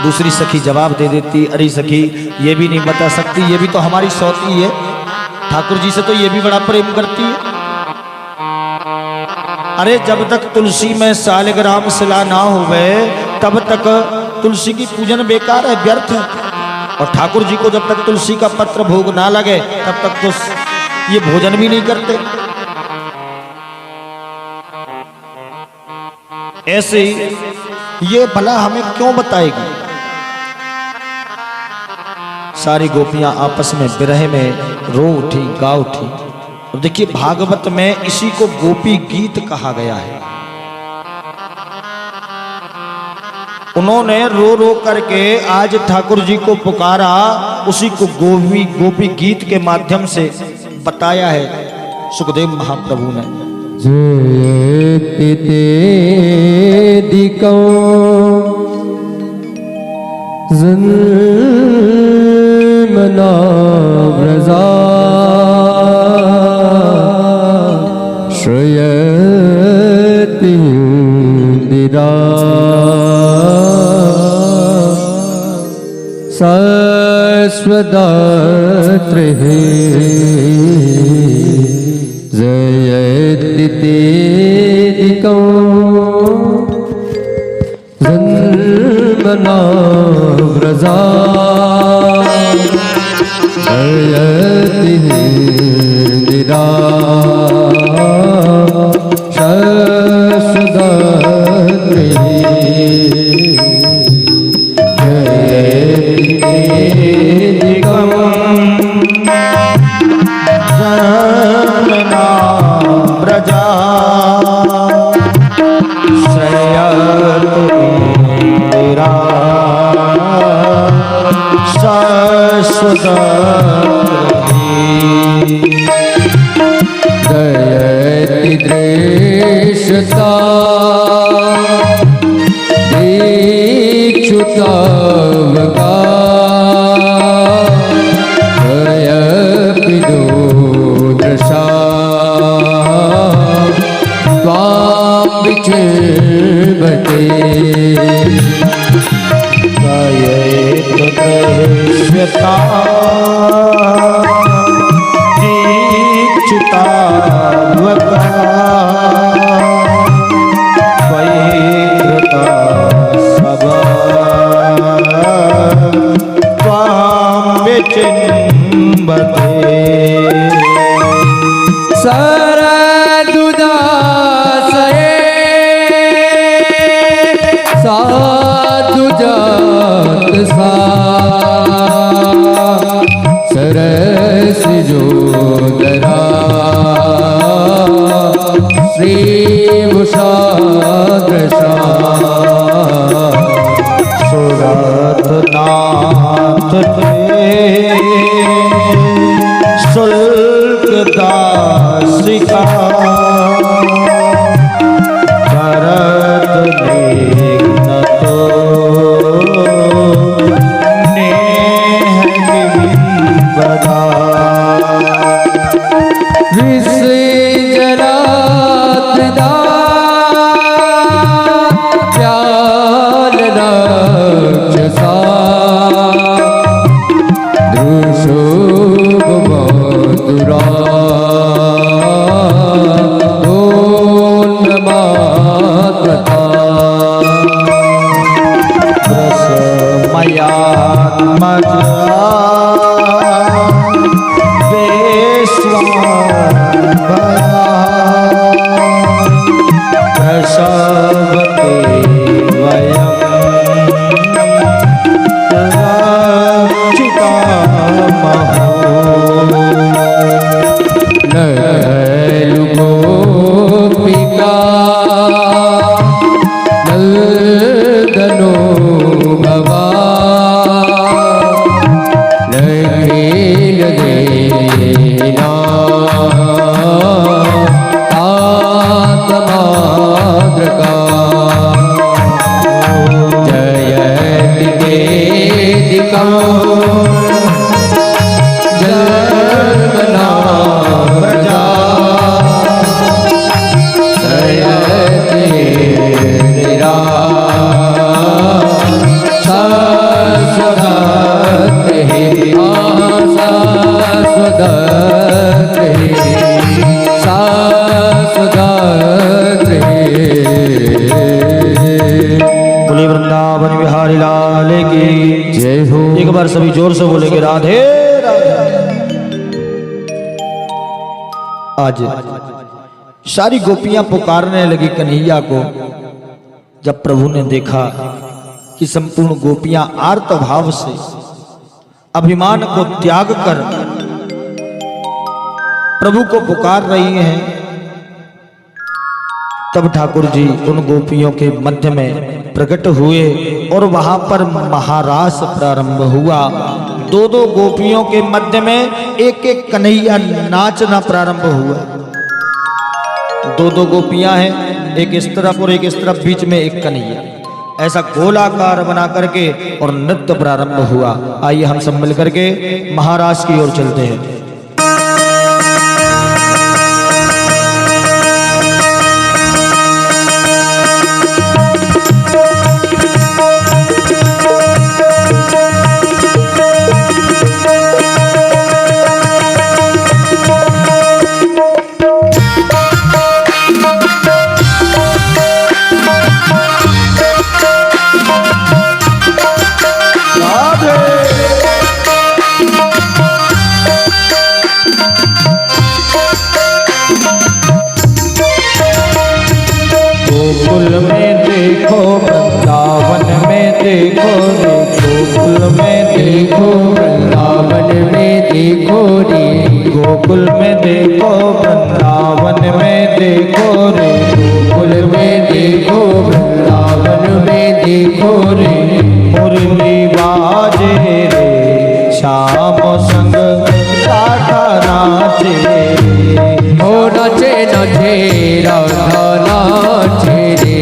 Speaker 1: दूसरी सखी जवाब दे देती, अरे सखी ये भी नहीं बता सकती, ये भी तो हमारी सौती है, ठाकुर जी से तो ये भी बड़ा प्रेम करती है। अरे जब तक तुलसी में सालग्राम शिला ना होवे तब तक तुलसी की पूजन बेकार है, व्यर्थ है। और ठाकुर जी को जब तक तुलसी का पत्र भोग ना लगे तब तक तो ये भोजन भी नहीं करते। ऐसे ही ये भला हमें क्यों बताएगी? सारी गोपियां आपस में विरह में रो उठी, गा उठी। और देखिए भागवत में इसी को गोपी गीत कहा गया है। उन्होंने रो रो करके आज ठाकुर जी को पुकारा, उसी को गोपी गीत के माध्यम से बताया है सुखदेव महाप्रभु ने।
Speaker 2: जयति दिकौ जन्मना व्रजा श्रयति इंदिरा शाश्वदात्रिः जयति दिकौ जन्मना व्रजा जयति इंदिरा शाश्वदात्रिः दयति दृश्यता दीक्षुतावका दयपि दोदृशा त्वां विचिन्वते
Speaker 1: दयेतु दृश्यता दीक्षितावका त्वयि कृता सभा त्वां
Speaker 2: सरदुदासये साधु जात सा सरस जोदरा श्री उषादृशा
Speaker 1: सुरत नाथ शुल्क दासिका भरत देखन तो नेह बदा
Speaker 2: विसजरात्दा प्याल राक्षसा दृशो मधुरा मात्रता
Speaker 1: रसमयात्मज प्रसवते वयं रक्षितामहो
Speaker 2: गोपिका नंदनो भवा नखिल देना आत्माद्रका जयति वेदिका जन्मना प्रजा
Speaker 1: बोले वृंदावन बिहारी लाल की
Speaker 2: जय हो।
Speaker 1: एक बार सभी जोर से बोलेंगे राधे राधे। आज सारी गोपियां पुकारने लगी कन्हैया को। जब प्रभु ने देखा कि संपूर्ण गोपियां आर्त भाव से अभिमान को त्याग कर प्रभु को पुकार रही हैं, तब ठाकुर जी उन गोपियों के मध्य में प्रकट हुए और वहां पर महारास प्रारंभ हुआ। दो दो गोपियों के मध्य में एक एक कन्हैया नाचना प्रारंभ हुआ। दो दो गोपियां हैं, एक इस तरफ और एक इस तरफ, बीच में एक कन्हैया, ऐसा गोलाकार बना करके और नृत्य प्रारंभ हुआ। आइए हम सब मिलकर के महारास की ओर चलते हैं। गोकुल में देखो, वृंदावन में देखो रे, गोकुल में देखो,
Speaker 2: वृंदावन में देखो रे,
Speaker 1: गोकुल में देखो, वृंदावन में देखो रे,
Speaker 2: गोकुल में देखो, वृंदावन में देखो रे,
Speaker 1: मुरली बाजे रे, श्याम संग राधा नाचे रे,
Speaker 2: हो नाचे नाचे राधा नाचे रे।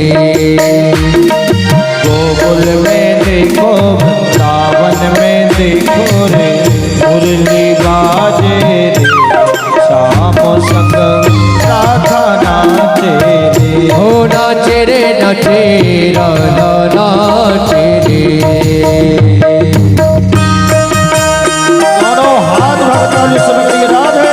Speaker 1: गोकुल में देखो, वृंदावन में देखो रे, मुरली बाजे रे, श्याम संग राधा नाचे रे,
Speaker 2: हो नाचे रे नाचे राधा नाचे रे।
Speaker 1: दोनों हाथ भगवान समय करिए राधे।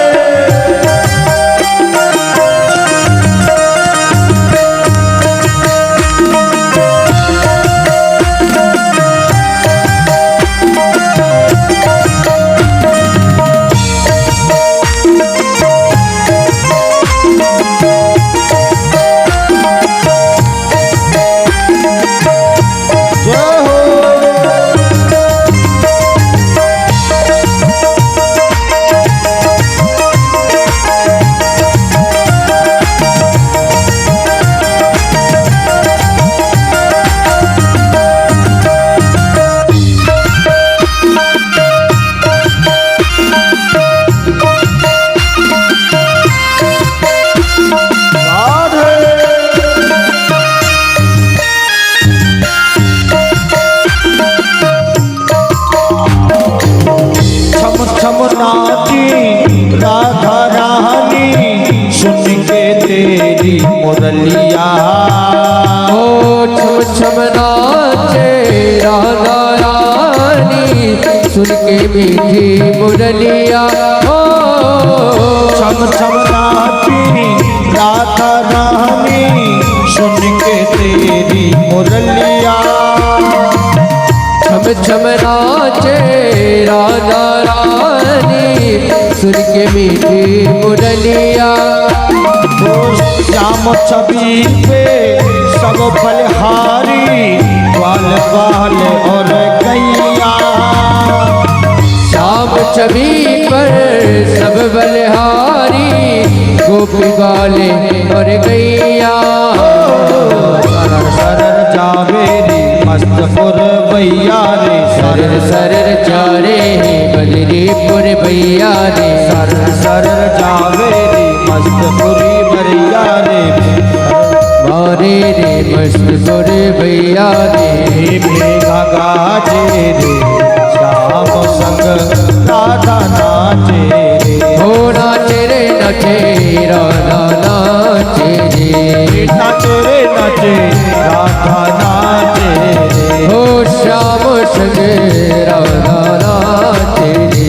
Speaker 1: राधा रानी सुन के तेरी मुरलिया।
Speaker 2: ओ छम छम नाचे राधा रानी सुन के मीठी मुरलिया। ओ
Speaker 1: छम छम नाची राधा रानी सुन के तेरी मुरलिया।
Speaker 2: छम छम नाचे राधा रानी सुन के मीठी मुरलिया।
Speaker 1: श्याम छवि पे सब बलिहारी ग्वाल ग्वाल और गैया।
Speaker 2: श्याम छवि पर सब बलिहारी गोपी ग्वाले और गैया।
Speaker 1: सरर सरर जावेरी मस्तपुर भैया रे।
Speaker 2: सरर सरर चारे बदरीपुर भैया रे।
Speaker 1: सरर सरर जावेरी मस्तपुरी भैया रे।
Speaker 2: मारे रे मस्तपुर भैया रे।
Speaker 1: भेगा गाजे रे श्याम संग राधा नाचे रे।
Speaker 2: हो नाचे रे नाचे राधा नाचे रे।
Speaker 1: नाचे रे नाचे राधा नाचे रे।
Speaker 2: हो श्याम संग राधा नाचे रे।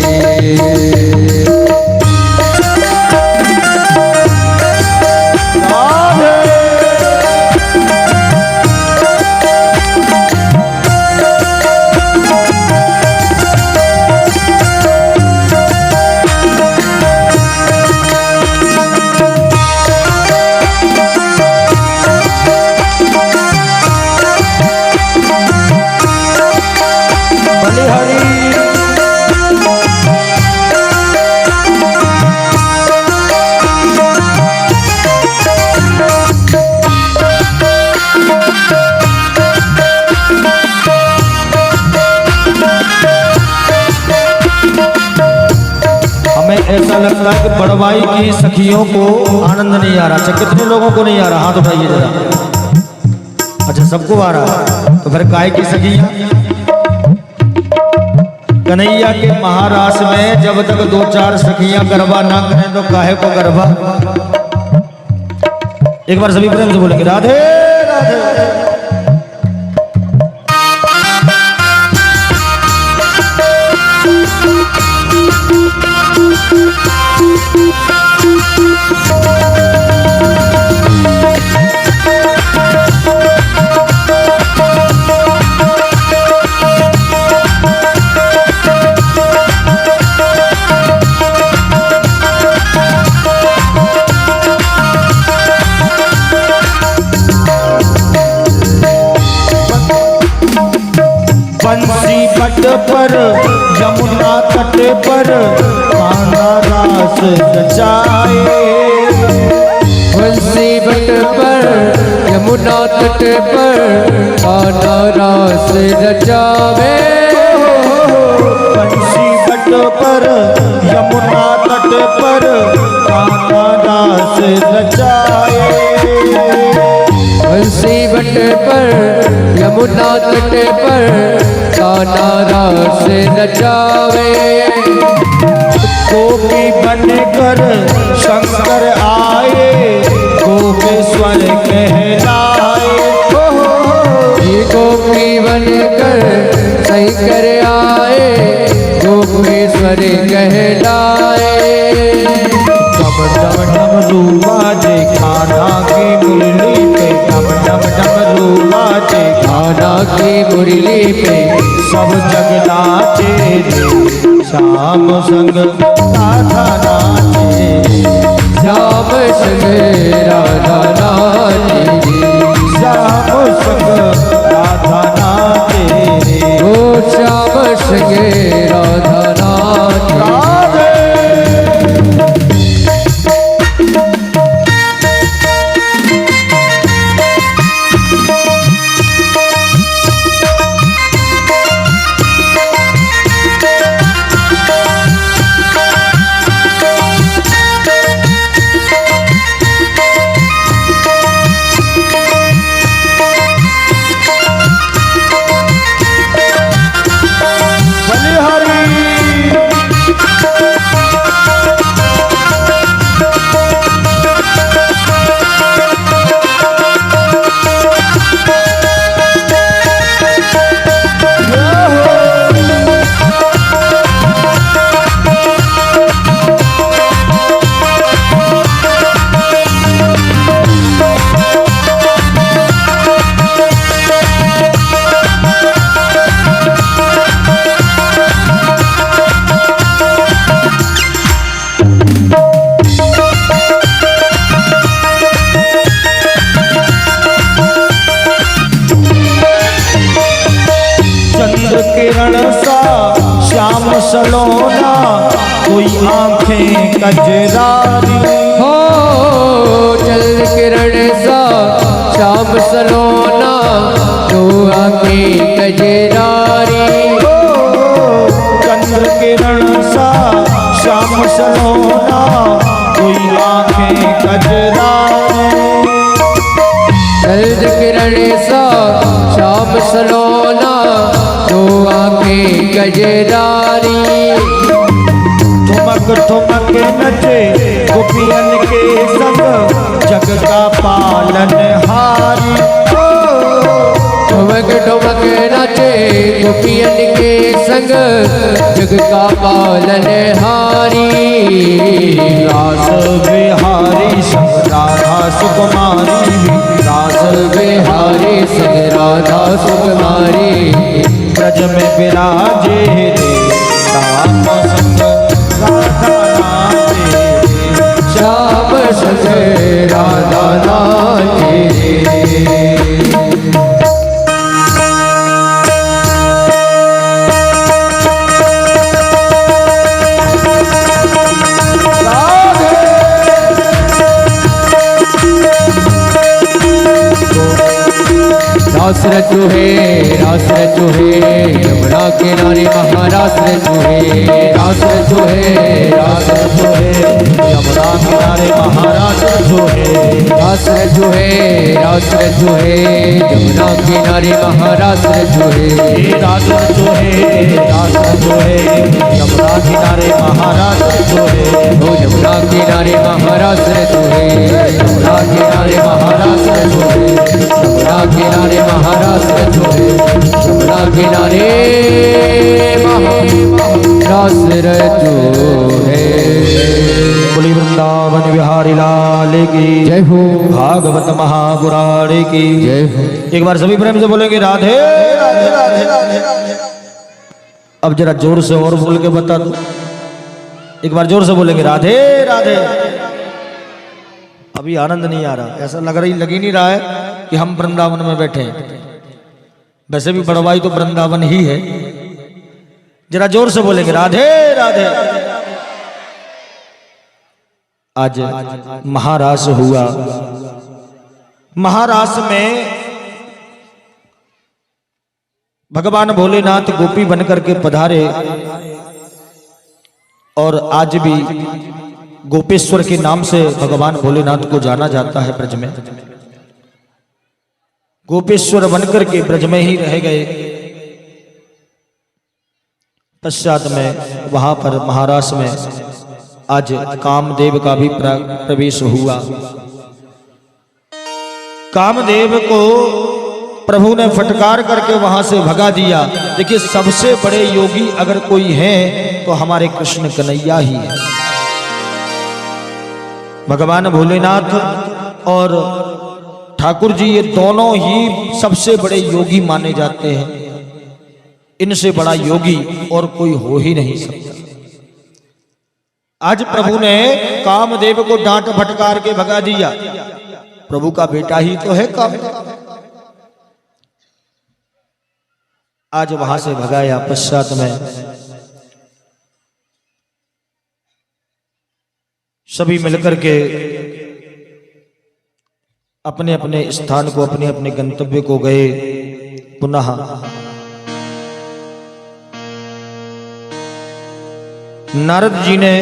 Speaker 1: ऐसा लगता है कि बड़वाई की सखियों को आनंद नहीं आ रहा। अच्छा, कितने लोगों को नहीं आ रहा? हाथ उठाइए जरा। अच्छा, सबको आ रहा है। तो फिर काहे की सखियां? कन्हैया के महारास में जब तक दो चार सखियां गरबा ना करें तो काहे को गरबा। एक बार सभी प्रेम से बोलेंगे राधे राधे। बंसी बट पर यमुना तट पर कान्हा रास रचाए।
Speaker 2: बंसी बट पर यमुना तट पर कान्हा रास रचावे।
Speaker 1: बंसी बट पर यमुना तट पर कान्हा रास रचाए।
Speaker 2: बंसी बट पर यमुना तट पर कान्हा रास रचावे।
Speaker 1: गोपी बनकर शंकर आए गोपेश्वर कहलाए।
Speaker 2: ये गोपी बनकर शंकर आए गोपेश्वर कहलाए।
Speaker 1: डम डम डमरू बाजे कान्हा की मुरली पे। डम डम डमरू बाजे
Speaker 2: कान्हा की मुरली पे
Speaker 1: सब जग नाचे रे। श्याम संग राधा नाचे।
Speaker 2: श्याम संग राधा नाचे
Speaker 1: श्याम संग राधा नाचे
Speaker 2: ओ श्याम संग राधा नाचे
Speaker 1: राधे। किरण सा श्याम सलोना कोई आंखें कजरारी
Speaker 2: हो चल किरण सा श्याम सलोना तो आंखें कजरारी
Speaker 1: चंद्र किरण सा श्याम सलोना कोई आंखें कजरारी
Speaker 2: चल किरण सा श्याम सलोना तो आंखें कजरारी
Speaker 1: ठुमक ठुमक नचे गोपियन के संग जग का पालन हारी
Speaker 2: ठुमक ठुमक नाचे गोपियन के संग जग का पालन हारी
Speaker 1: रास बिहारी संग राधा सुकुमारी
Speaker 2: रास बिहारी संग राधा सुकुमारी
Speaker 1: ब्रज में विराजे रे राम संग राधा नाचे
Speaker 2: श्याम संग राधा नाचे रास रचो है यमुना किनारे महारास रचो है रास रचो है
Speaker 1: यमुना किनारे महाराज जो है
Speaker 2: रास रचो है यमुना किनारे महारास रचो है
Speaker 1: राज जो है यमुना किनारे महाराज जो है
Speaker 2: ओ यमुना किनारे महारास रचो है यमुना किनारे महारास रचो है यमुना किनारे महारास रचो है यमुना किनारे महारास रचो है।
Speaker 1: बोली वृंदावन बिहारी लाल की
Speaker 2: जय हो
Speaker 1: भागवत महापुराण की
Speaker 2: जय हो।
Speaker 1: एक बार सभी प्रेम से बोलेंगे राधे राधे राधे राधे। अब जरा जोर से और बोल के बता दो, एक बार जोर से बोलेंगे राधे राधे। अभी आनंद नहीं आ रहा, ऐसा लग ही नहीं रहा है कि हम वृंदावन में बैठे हैं। वैसे भी बड़वाई तो वृंदावन ही है। जरा जोर से बोलेंगे राधे राधे। आज महारास हुआ। महारास में भगवान भोलेनाथ गोपी बनकर के पधारे और आज भी गोपेश्वर के नाम से भगवान भोलेनाथ को जाना जाता है। ब्रज में गोपेश्वर बनकर के ब्रज में ही रह गए। पश्चात में वहां पर महारास में आज कामदेव का भी प्रवेश हुआ। कामदेव को प्रभु ने फटकार करके वहां से भगा दिया। देखिए, सबसे बड़े योगी अगर कोई है तो हमारे कृष्ण कन्हैया ही है। भगवान भोलेनाथ और ठाकुर जी, ये दोनों ही सबसे बड़े योगी माने जाते हैं। इनसे बड़ा योगी और कोई हो ही नहीं सकता। आज प्रभु ने कामदेव को डांट फटकार के भगा दिया। प्रभु का बेटा ही तो है कामदेव। आज वहां से भगाया, पश्चात में सभी मिलकर के अपने अपने स्थान को, अपने अपने गंतव्य को गए। पुनः नारद जी ने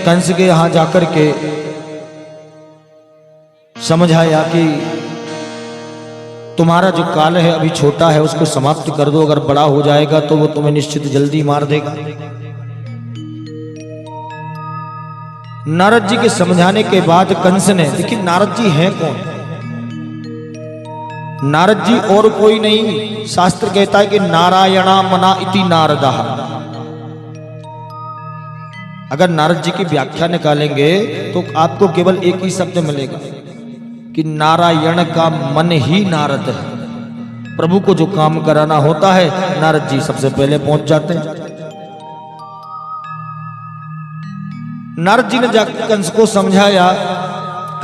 Speaker 1: कंस के यहां जाकर के समझाया कि तुम्हारा जो काल है अभी छोटा है, उसको समाप्त कर दो। अगर बड़ा हो जाएगा तो वो तुम्हें निश्चित जल्दी मार देगा। नारद जी के समझाने के बाद कंस ने, देखिए नारद जी हैं कौन? नारद जी और कोई नहीं, शास्त्र कहता है कि नारायणा मना इति नारदा। अगर नारद जी की व्याख्या निकालेंगे तो आपको केवल एक ही शब्द मिलेगा कि नारायण का मन ही नारद है। प्रभु को जो काम कराना होता है नारद जी सबसे पहले पहुंच जाते हैं। नारद जी ने जाकर कंस को समझाया।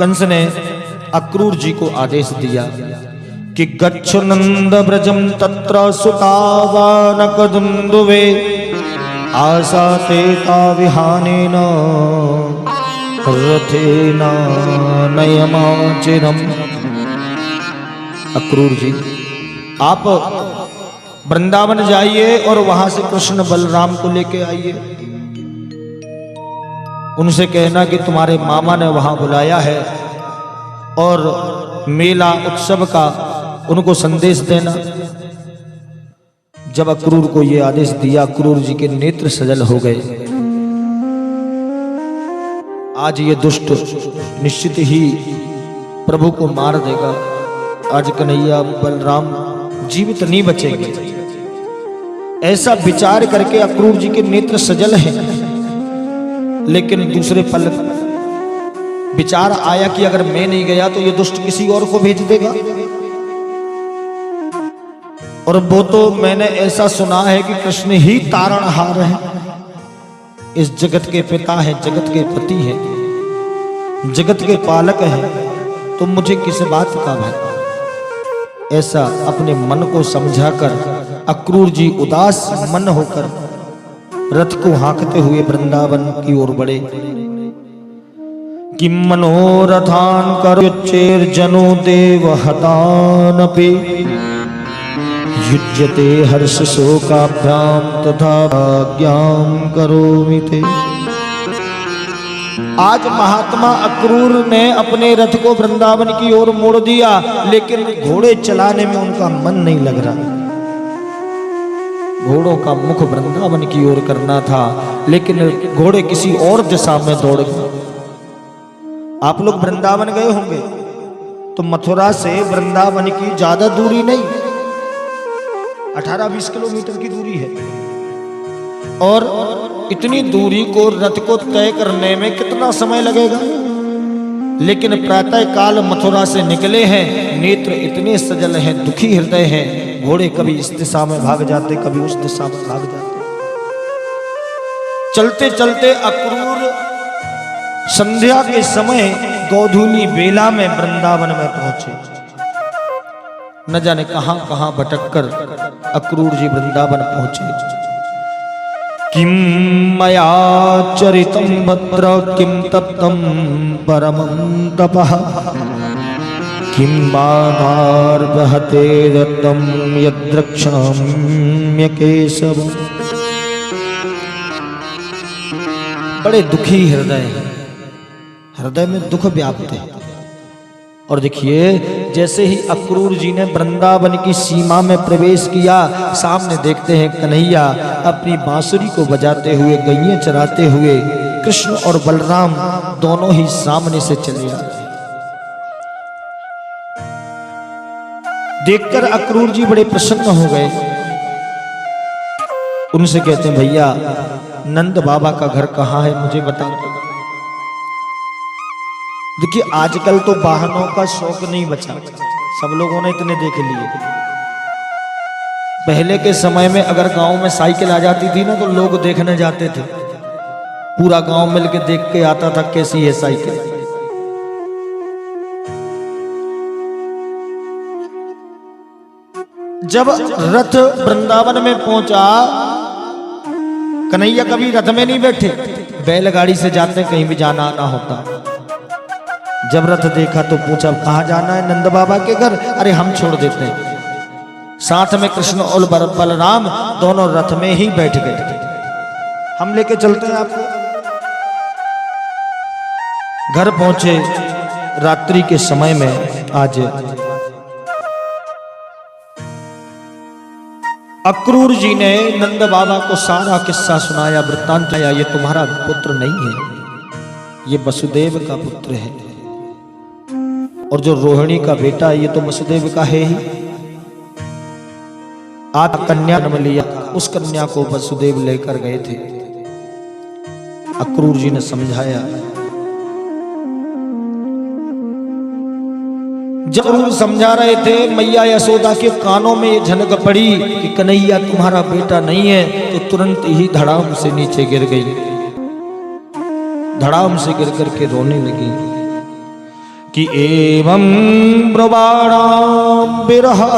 Speaker 1: कंस ने अक्रूर जी को आदेश दिया कि गच्छ नंद ब्रजम तत्र सुतावानक दुंदुवे आसातेता विहानेन रथेन नयमाचिरम। अक्रूर जी, आप वृंदावन जाइए और वहां से कृष्ण बलराम को लेके आइए। उनसे कहना कि तुम्हारे मामा ने वहां बुलाया है और मेला उत्सव का उनको संदेश देना। जब अक्रूर को यह आदेश दिया, अक्रूर जी के नेत्र सजल हो गए। आज ये दुष्ट निश्चित ही प्रभु को मार देगा। आज कन्हैया बलराम जीवित नहीं बचेंगे। ऐसा विचार करके अक्रूर जी के नेत्र सजल हैं। लेकिन दूसरे पल विचार आया कि अगर मैं नहीं गया तो ये दुष्ट किसी और को भेज देगा। और वो तो मैंने ऐसा सुना है कि कृष्ण ही तारणहार है, इस जगत के पिता हैं, जगत के पति हैं, जगत के पालक हैं, तो मुझे किस बात का भय। ऐसा अपने मन को समझाकर अक्रूर जी उदास मन होकर रथ को हाँकते हुए वृंदावन की ओर बढ़े। कि मनोरथान करुच्चेर जनो देव हतान पे युज्यते हर्ष शोकाभ्याम तथा भाग्याम करोमि ते। आज महात्मा अक्रूर ने अपने रथ को वृंदावन की ओर मोड़ दिया, लेकिन घोड़े चलाने में उनका मन नहीं लग रहा। घोड़ों का मुख वृंदावन की ओर करना था, लेकिन घोड़े किसी और दिशा में दौड़ गए। आप लोग वृंदावन गए होंगे तो मथुरा से वृंदावन की ज्यादा दूरी नहीं, 18-20 किलोमीटर की दूरी है। और इतनी दूरी को रथ को तय करने में कितना समय लगेगा। लेकिन प्रातः काल मथुरा से निकले हैं, नेत्र इतने सजल हैं, दुखी हृदय हैं। घोड़े कभी इस दिशा में भाग जाते, कभी उस दिशा में भाग जाते। चलते चलते अक्रूर संध्या के समय गोधूली बेला में वृंदावन में पहुंचे। न जाने कहां कहां भटक कर अक्रूर जी वृंदावन पहुंचे। किम मया चरितम भद्र किम तप्तम परमं तपः किम बाधार्वहते दत्तम यद्रक्षाम्य केशव। बड़े दुखी हृदय है, हृदय में दुख व्याप्त है। और देखिए, जैसे ही अक्रूर जी ने वृंदावन की सीमा में प्रवेश किया, सामने देखते हैं कन्हैया अपनी बांसुरी को बजाते हुए, गैये चराते हुए कृष्ण और बलराम दोनों ही सामने से चले आए। देखकर अक्रूर जी बड़े प्रसन्न हो गए। उनसे कहते हैं, भैया नंद बाबा का घर कहाँ है, मुझे बता दो। देखिए, आजकल तो वाहनों का शौक नहीं बचा, सब लोगों ने इतने देख लिए। पहले के समय में अगर गांव में साइकिल आ जाती थी ना तो लोग देखने जाते थे। पूरा गांव मिलके देख के आता था कैसी है साइकिल। जब रथ वृंदावन में पहुंचा, कन्हैया कभी रथ में नहीं बैठे, बैलगाड़ी से जाते, कहीं भी जाना आना होता। जब रथ देखा तो पूछा कहाँ जाना है? नंद बाबा के घर। अरे हम छोड़ देते हैं। साथ में कृष्ण और बलराम दोनों रथ में ही बैठ गए, हम लेके चलते हैं आपको। घर पहुंचे रात्रि के समय में। आज अक्रूर जी ने नंद बाबा को सारा किस्सा सुनाया, वृत्तांत आया। ये तुम्हारा पुत्र नहीं है, ये वसुदेव का पुत्र है। और जो रोहिणी का बेटा है ये तो वसुदेव का है ही। आप कन्या जन्म लिया, उस कन्या को वसुदेव लेकर गए थे। अक्रूर जी ने समझाया। जब अक्रूर समझा रहे थे, मैया यशोदा के कानों में ये झनक पड़ी कि कन्हैया तुम्हारा बेटा नहीं है, तो तुरंत ही धड़ाम से नीचे गिर गई। धड़ाम से गिर करके रोने लगी कि एवं ब्रवाणाम विरहातुराणाम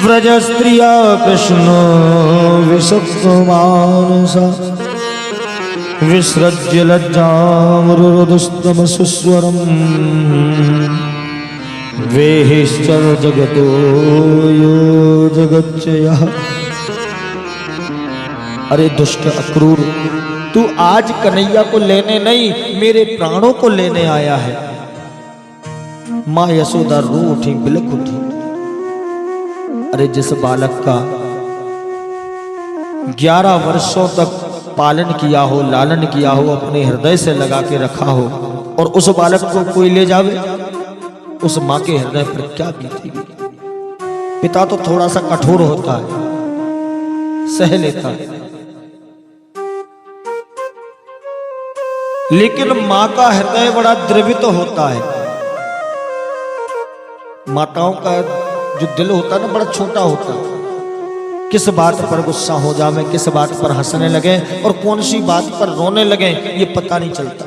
Speaker 1: व्रज स्त्रिया कृष्ण विसक्तमानसा विसृज्य लज्जाम रुरुदुस्तम सुस्वरम वेहिश्चर जगतो यो जगच्चयः। अरे दुष्ट अक्रूर, तू आज कन्हैया को लेने नहीं, मेरे प्राणों को लेने आया है। मां यशोदा रो उठी, बिलक उठी। अरे जिस बालक का 11 वर्षों तक पालन किया हो, लालन किया हो, अपने हृदय से लगा के रखा हो, और उस बालक को कोई ले जावे, उस मां के हृदय पर क्या बीतेगी। पिता तो थोड़ा सा कठोर होता है, सह लेता है, लेकिन मां का हृदय बड़ा द्रवित होता है। माताओं का जो दिल होता है ना, बड़ा छोटा होता है। किस बात पर गुस्सा हो जावे, किस बात पर हंसने लगे और कौन सी बात पर रोने लगे, ये पता नहीं चलता।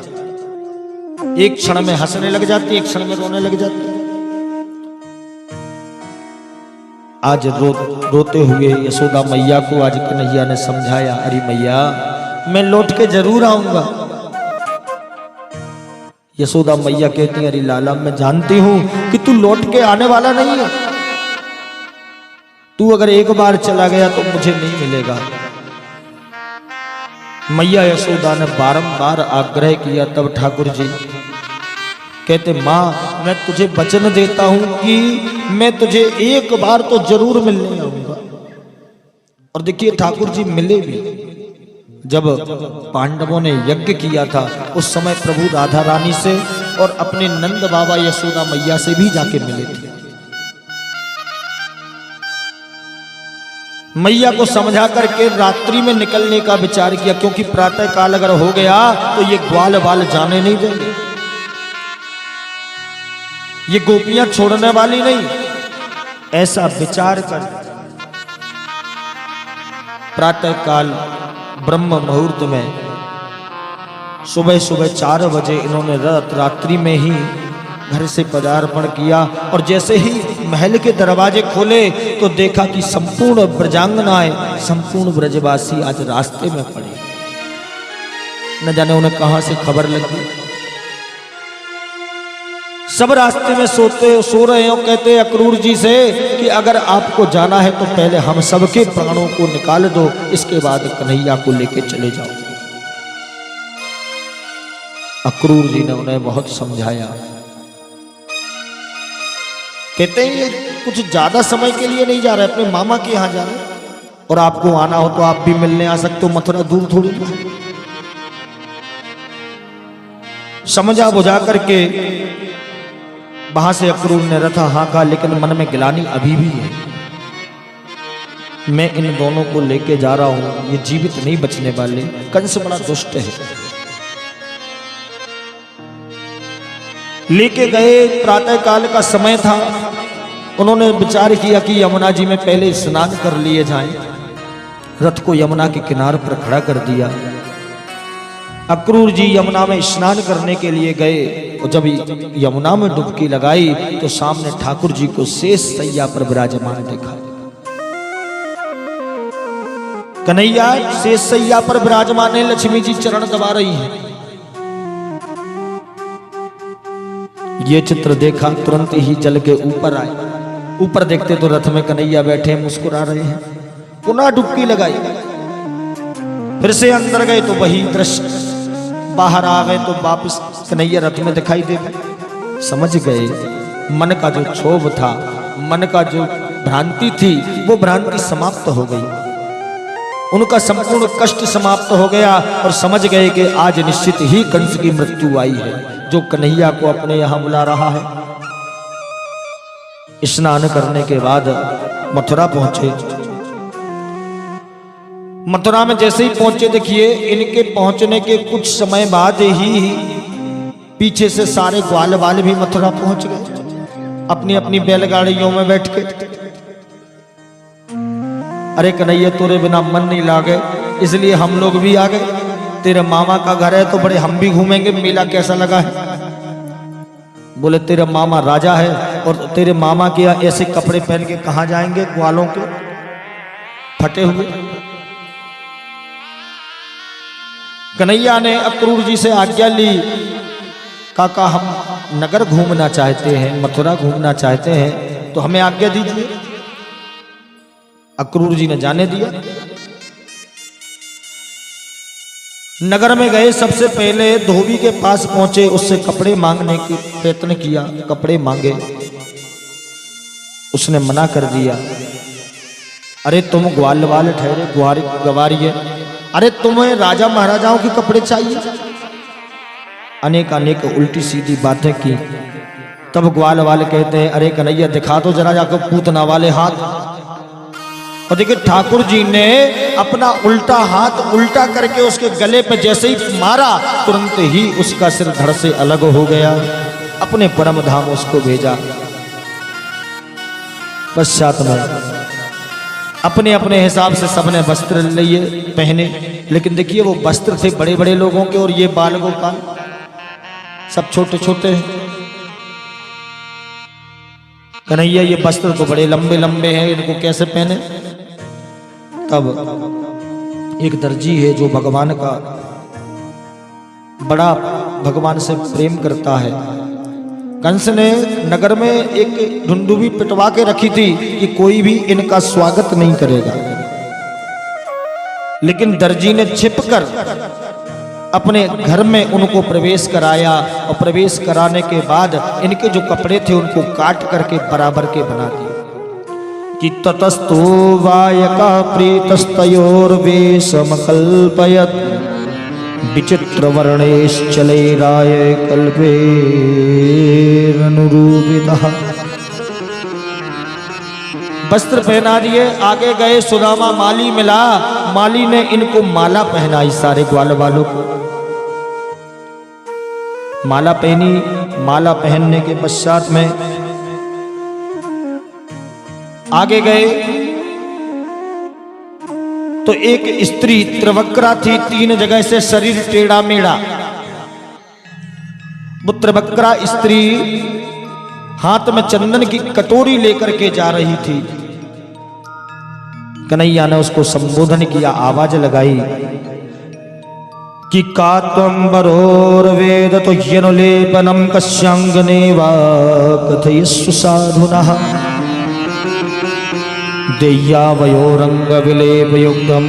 Speaker 1: एक क्षण में हंसने लग जाती, एक क्षण में रोने लग जाती। आज रोते हुए यशोदा मैया को आज कन्हैया ने समझाया, अरे मैया मैं लौट के जरूर आऊंगा। यशोदा मैया कहती, अरे लाला मैं जानती हूं कि तू लौट के आने वाला नहीं है। तू अगर एक बार चला गया तो मुझे नहीं मिलेगा। मैया यशोदा ने बारंबार आग्रह किया, तब ठाकुर जी कहते, मां मैं तुझे वचन देता हूं कि मैं तुझे एक बार तो जरूर मिलने आऊंगा। और देखिए ठाकुर जी मिले भी। जब पांडवों ने यज्ञ किया था, उस समय प्रभु राधा रानी से और अपने नंद बाबा यशोदा मैया से भी जाके मिले थे। मैया को समझा करके रात्रि में निकलने का विचार किया, क्योंकि प्रातः काल अगर हो गया तो ये ग्वाल बाल जाने नहीं देंगे, ये गोपियां छोड़ने वाली नहीं। ऐसा विचार कर प्रातः काल ब्रह्म मुहूर्त में सुबह सुबह 4 बजे इन्होंने रात्रि में ही घर से पदार्पण किया। और जैसे ही महल के दरवाजे खोले तो देखा कि संपूर्ण ब्रजांगनाएं, संपूर्ण ब्रजवासी आज रास्ते में पड़े। न जाने उन्हें कहां से खबर लगी। सब रास्ते में सो रहे हो। कहते अक्रूर जी से कि अगर आपको जाना है तो पहले हम सबके प्राणों को निकाल दो, इसके बाद कन्हैया को लेके चले जाओ। अक्रूर जी ने उन्हें बहुत समझाया। कहते हैं ये कुछ ज्यादा समय के लिए नहीं जा रहे, अपने मामा के यहां जा रहे, और आपको आना हो तो आप भी मिलने आ सकते हो, मथुरा दूर थोड़ी। समझा बुझा करके वहां से अक्रूर ने रथा हाँका, लेकिन मन में गिलानी अभी भी है। मैं इन दोनों को लेके जा रहा हूं, ये जीवित नहीं बचने वाले। कंस बड़ा दुष्ट है। लेके गए, प्रातः काल का समय था। उन्होंने विचार किया कि यमुना जी में पहले स्नान कर लिए जाएं, रथ को यमुना के किनारे पर खड़ा कर दिया। अक्रूर जी यमुना में स्नान करने के लिए गए और जब यमुना में डुबकी लगाई तो सामने ठाकुर जी को शेष सैया पर विराजमान देखा। कन्हैया शेष सैया पर विराजमान है, लक्ष्मी जी चरण दबा रही हैं। ये चित्र देखा, तुरंत ही जल के ऊपर आए। ऊपर देखते तो रथ में कन्हैया बैठे मुस्कुरा रहे हैं। पुनः डुबकी लगाई, फिर से अंदर गए तो वही दृश्य, बाहर आ गए तो वापस कन्हैया रथ में दिखाई दे गए। समझ गए मन का जो क्षोभ था, मन का जो भ्रांति थी, वो भ्रांति समाप्त हो गई। उनका संपूर्ण कष्ट समाप्त हो गया और समझ गए कि आज निश्चित ही कंस की मृत्यु आई है, जो कन्हैया को अपने यहां बुला रहा है। स्नान करने के बाद मथुरा पहुंचे। मथुरा में जैसे ही पहुंचे, देखिए इनके पहुंचने के कुछ समय बाद ही पीछे से सारे ग्वाल वाले भी मथुरा पहुंच गए अपनी अपनी बैलगाड़ियों में बैठ के। अरे कन्हैया तोरे बिना मन नहीं लागे, इसलिए हम लोग भी आ गए। तेरे मामा का घर है तो बड़े हम भी घूमेंगे, मेला कैसा लगा है। बोले तेरा मामा राजा है और तेरे मामा के यहाँ ऐसे कपड़े पहन के कहाँ जाएंगे, ग्वालों के फटे हुए। कन्हैया ने अक्रूर जी से आज्ञा ली, काका हम नगर घूमना चाहते हैं, मथुरा घूमना चाहते हैं, तो हमें आज्ञा दीजिए। अक्रूर जी ने जाने दिया। नगर में गए, सबसे पहले धोबी के पास पहुंचे, उससे कपड़े मांगने की प्रयत्न किया। कपड़े मांगे, उसने मना कर दिया। अरे तुम ग्वाल ठहरे, गवारी है, अरे तुम्हें राजा महाराजाओं के कपड़े चाहिए। अनेक अनेक उल्टी सीधी बातें की। तब ग्वाल वाले कहते हैं, अरे कन्हैया दिखा दो जरा जाकर पूतना वाले हाथ। और देखिए ठाकुर जी ने अपना उल्टा हाथ उल्टा करके उसके गले पे जैसे ही मारा, तुरंत ही उसका सिर धड़ से अलग हो गया। अपने परम धाम उसको भेजा। पश्चात में अपने अपने हिसाब से सबने वस्त्र लिए पहने, लेकिन देखिए वो वस्त्र थे बड़े बड़े लोगों के और ये बाल गोपाल सब छोटे छोटे हैं। कन्हैया ये वस्त्र तो बड़े लंबे लंबे हैं, इनको कैसे पहने। तब एक दर्जी है जो भगवान का बड़ा भगवान से प्रेम करता है। कंस ने नगर में एक ढुंडुबी पिटवा के रखी थी कि कोई भी इनका स्वागत नहीं करेगा, लेकिन दर्जी ने छिपकर अपने घर में उनको प्रवेश कराया और प्रवेश कराने के बाद इनके जो कपड़े थे उनको काट करके बराबर के बना दिए। कि ततस्तु वायका प्रीतस्तयोर्वेशमकल्पयत् विचित्र वर्णेश्चले राय कल्पेरनुरूपितः। वस्त्र पहना दिए, आगे गए, सुदामा माली मिला, माली ने इनको माला पहनाई, सारे ग्वाल वालों को माला पहनी। माला पहनने के पश्चात में आगे गए तो एक स्त्री त्रिवक्रा थी, 3 जगह से शरीर टेढ़ा मेढ़ा। वो त्रिवक्रा स्त्री हाथ में चंदन की कटोरी लेकर के जा रही थी। कन्हैया ने उसको संबोधन किया, आवाज लगाई कि कात्वंबरोर्वेद तो यनुलेपनम कस्यांगने वा कथयस्व साधुनः देय्यावयोरंग विलेपयुक्तम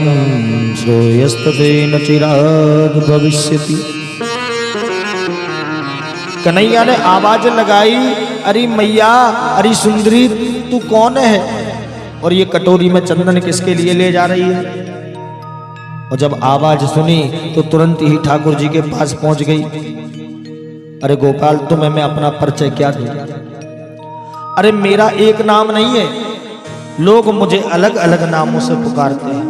Speaker 1: श्रेयस्ततेन चिराद भविष्यति। कन्हैया ने आवाज लगाई, अरे मैया, अरे सुंदरी, तू कौन है और ये कटोरी में चंदन किसके लिए ले जा रही है। और जब आवाज सुनी तो तुरंत ही ठाकुर जी के पास पहुंच गई। अरे गोपाल, तुम्हें मैं अपना परिचय क्या दूं। अरे मेरा एक नाम नहीं है, लोग मुझे अलग अलग नामों से पुकारते हैं।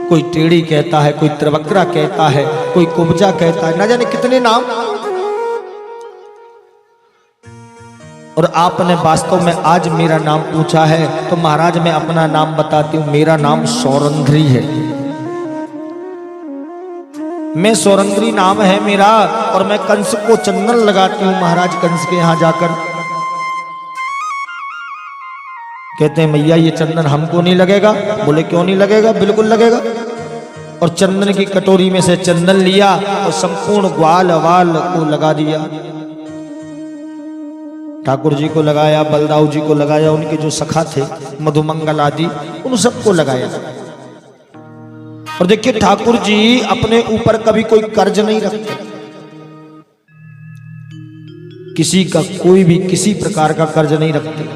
Speaker 1: कोई टेढ़ी कहता है, कोई त्रिवक्रा कहता है, कोई कुब्जा कहता है, ना जाने कितने नाम। और आपने वास्तव में आज मेरा नाम पूछा है तो महाराज मैं अपना नाम बताती हूं, मेरा नाम सौरंध्री है। मैं सौरंध्री नाम है मेरा, और मैं कंस को चंदन लगाती हूं महाराज कंस के यहां जाकर। कहते हैं मैया ये चंदन हमको नहीं लगेगा। बोले क्यों नहीं लगेगा? बिल्कुल लगेगा। और चंदन की कटोरी में से चंदन लिया और संपूर्ण ग्वाल वाल को लगा दिया। ठाकुर जी को लगाया, बलदाऊ जी को लगाया, उनके जो सखा थे मधुमंगल आदि उन सबको लगाया। और देखिए ठाकुर जी अपने ऊपर कभी कोई कर्ज नहीं रखते, किसी का कोई भी किसी प्रकार का कर्ज नहीं रखते।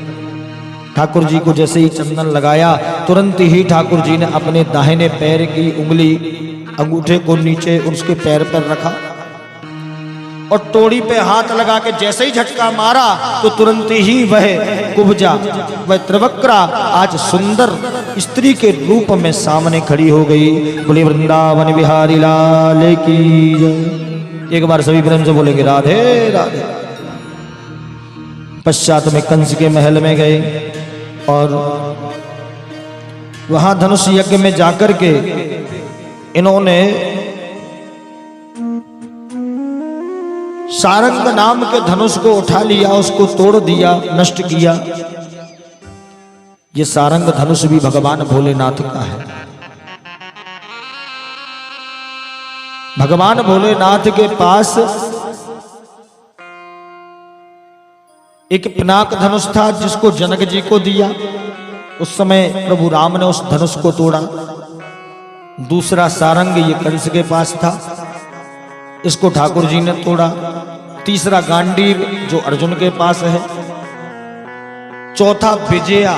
Speaker 1: ठाकुर जी को जैसे ही चंदन लगाया तुरंत ही ठाकुर जी ने अपने दाहिने पैर की उंगली अंगूठे को नीचे उसके पैर पर रखा और टोड़ी पे हाथ लगा के जैसे ही झटका मारा तो तुरंत ही वह कुब्जा, वह त्रिवक्रा आज सुंदर स्त्री के रूप में सामने खड़ी हो गई। बोले वृंदावन बिहारी लाल की जय। एक बार सभी प्रेम से बोलेंगे राधे राधे। पश्चात में कंस के महल में गए और वहां धनुष यज्ञ में जाकर के इन्होंने सारंग नाम के धनुष को उठा लिया, उसको तोड़ दिया, नष्ट किया। ये सारंग धनुष भी भगवान भोलेनाथ का है। भगवान भोलेनाथ के पास एक पिनाक धनुष था जिसको जनक जी को दिया। उस समय प्रभु राम ने उस धनुष को तोड़ा। दूसरा सारंग ये कंस के पास था, इसको ठाकुर जी ने तोड़ा। तीसरा गांडीव जो अर्जुन के पास है। चौथा विजया,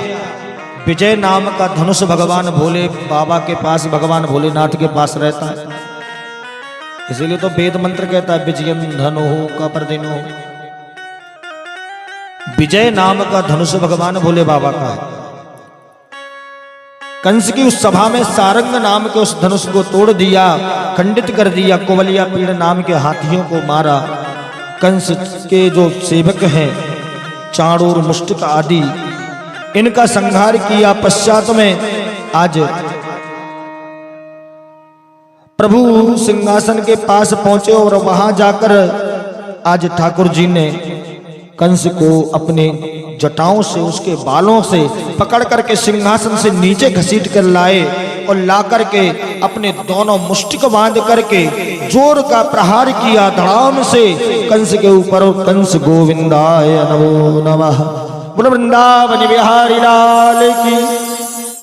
Speaker 1: विजय नाम का धनुष भगवान भोले बाबा के पास, भगवान भोलेनाथ के पास रहता है। इसीलिए तो वेद मंत्र कहता है विजयम धनु का प्रदिनो। विजय नाम का धनुष भगवान भोले बाबा का है। कंस की उस सभा में सारंग नाम के उस धनुष को तोड़ दिया, खंडित कर दिया। कुवलिया पीड़ नाम के हाथियों को मारा। कंस के जो सेवक हैं चाणूर मुष्टिक आदि इनका संहार किया। पश्चात में आज प्रभु सिंहासन के पास पहुंचे और वहां जाकर आज ठाकुर जी ने कंस को अपने जटाओं से, उसके बालों से पकड़ करके सिंहासन से नीचे घसीट कर लाए और ला करके अपने दोनों मुष्टिक बांध करके जोर का प्रहार किया धड़ाम से कंस के ऊपर। और कंस गोविंदाय नमो नमः। बोलो वृंदावन बिहारी लाल की।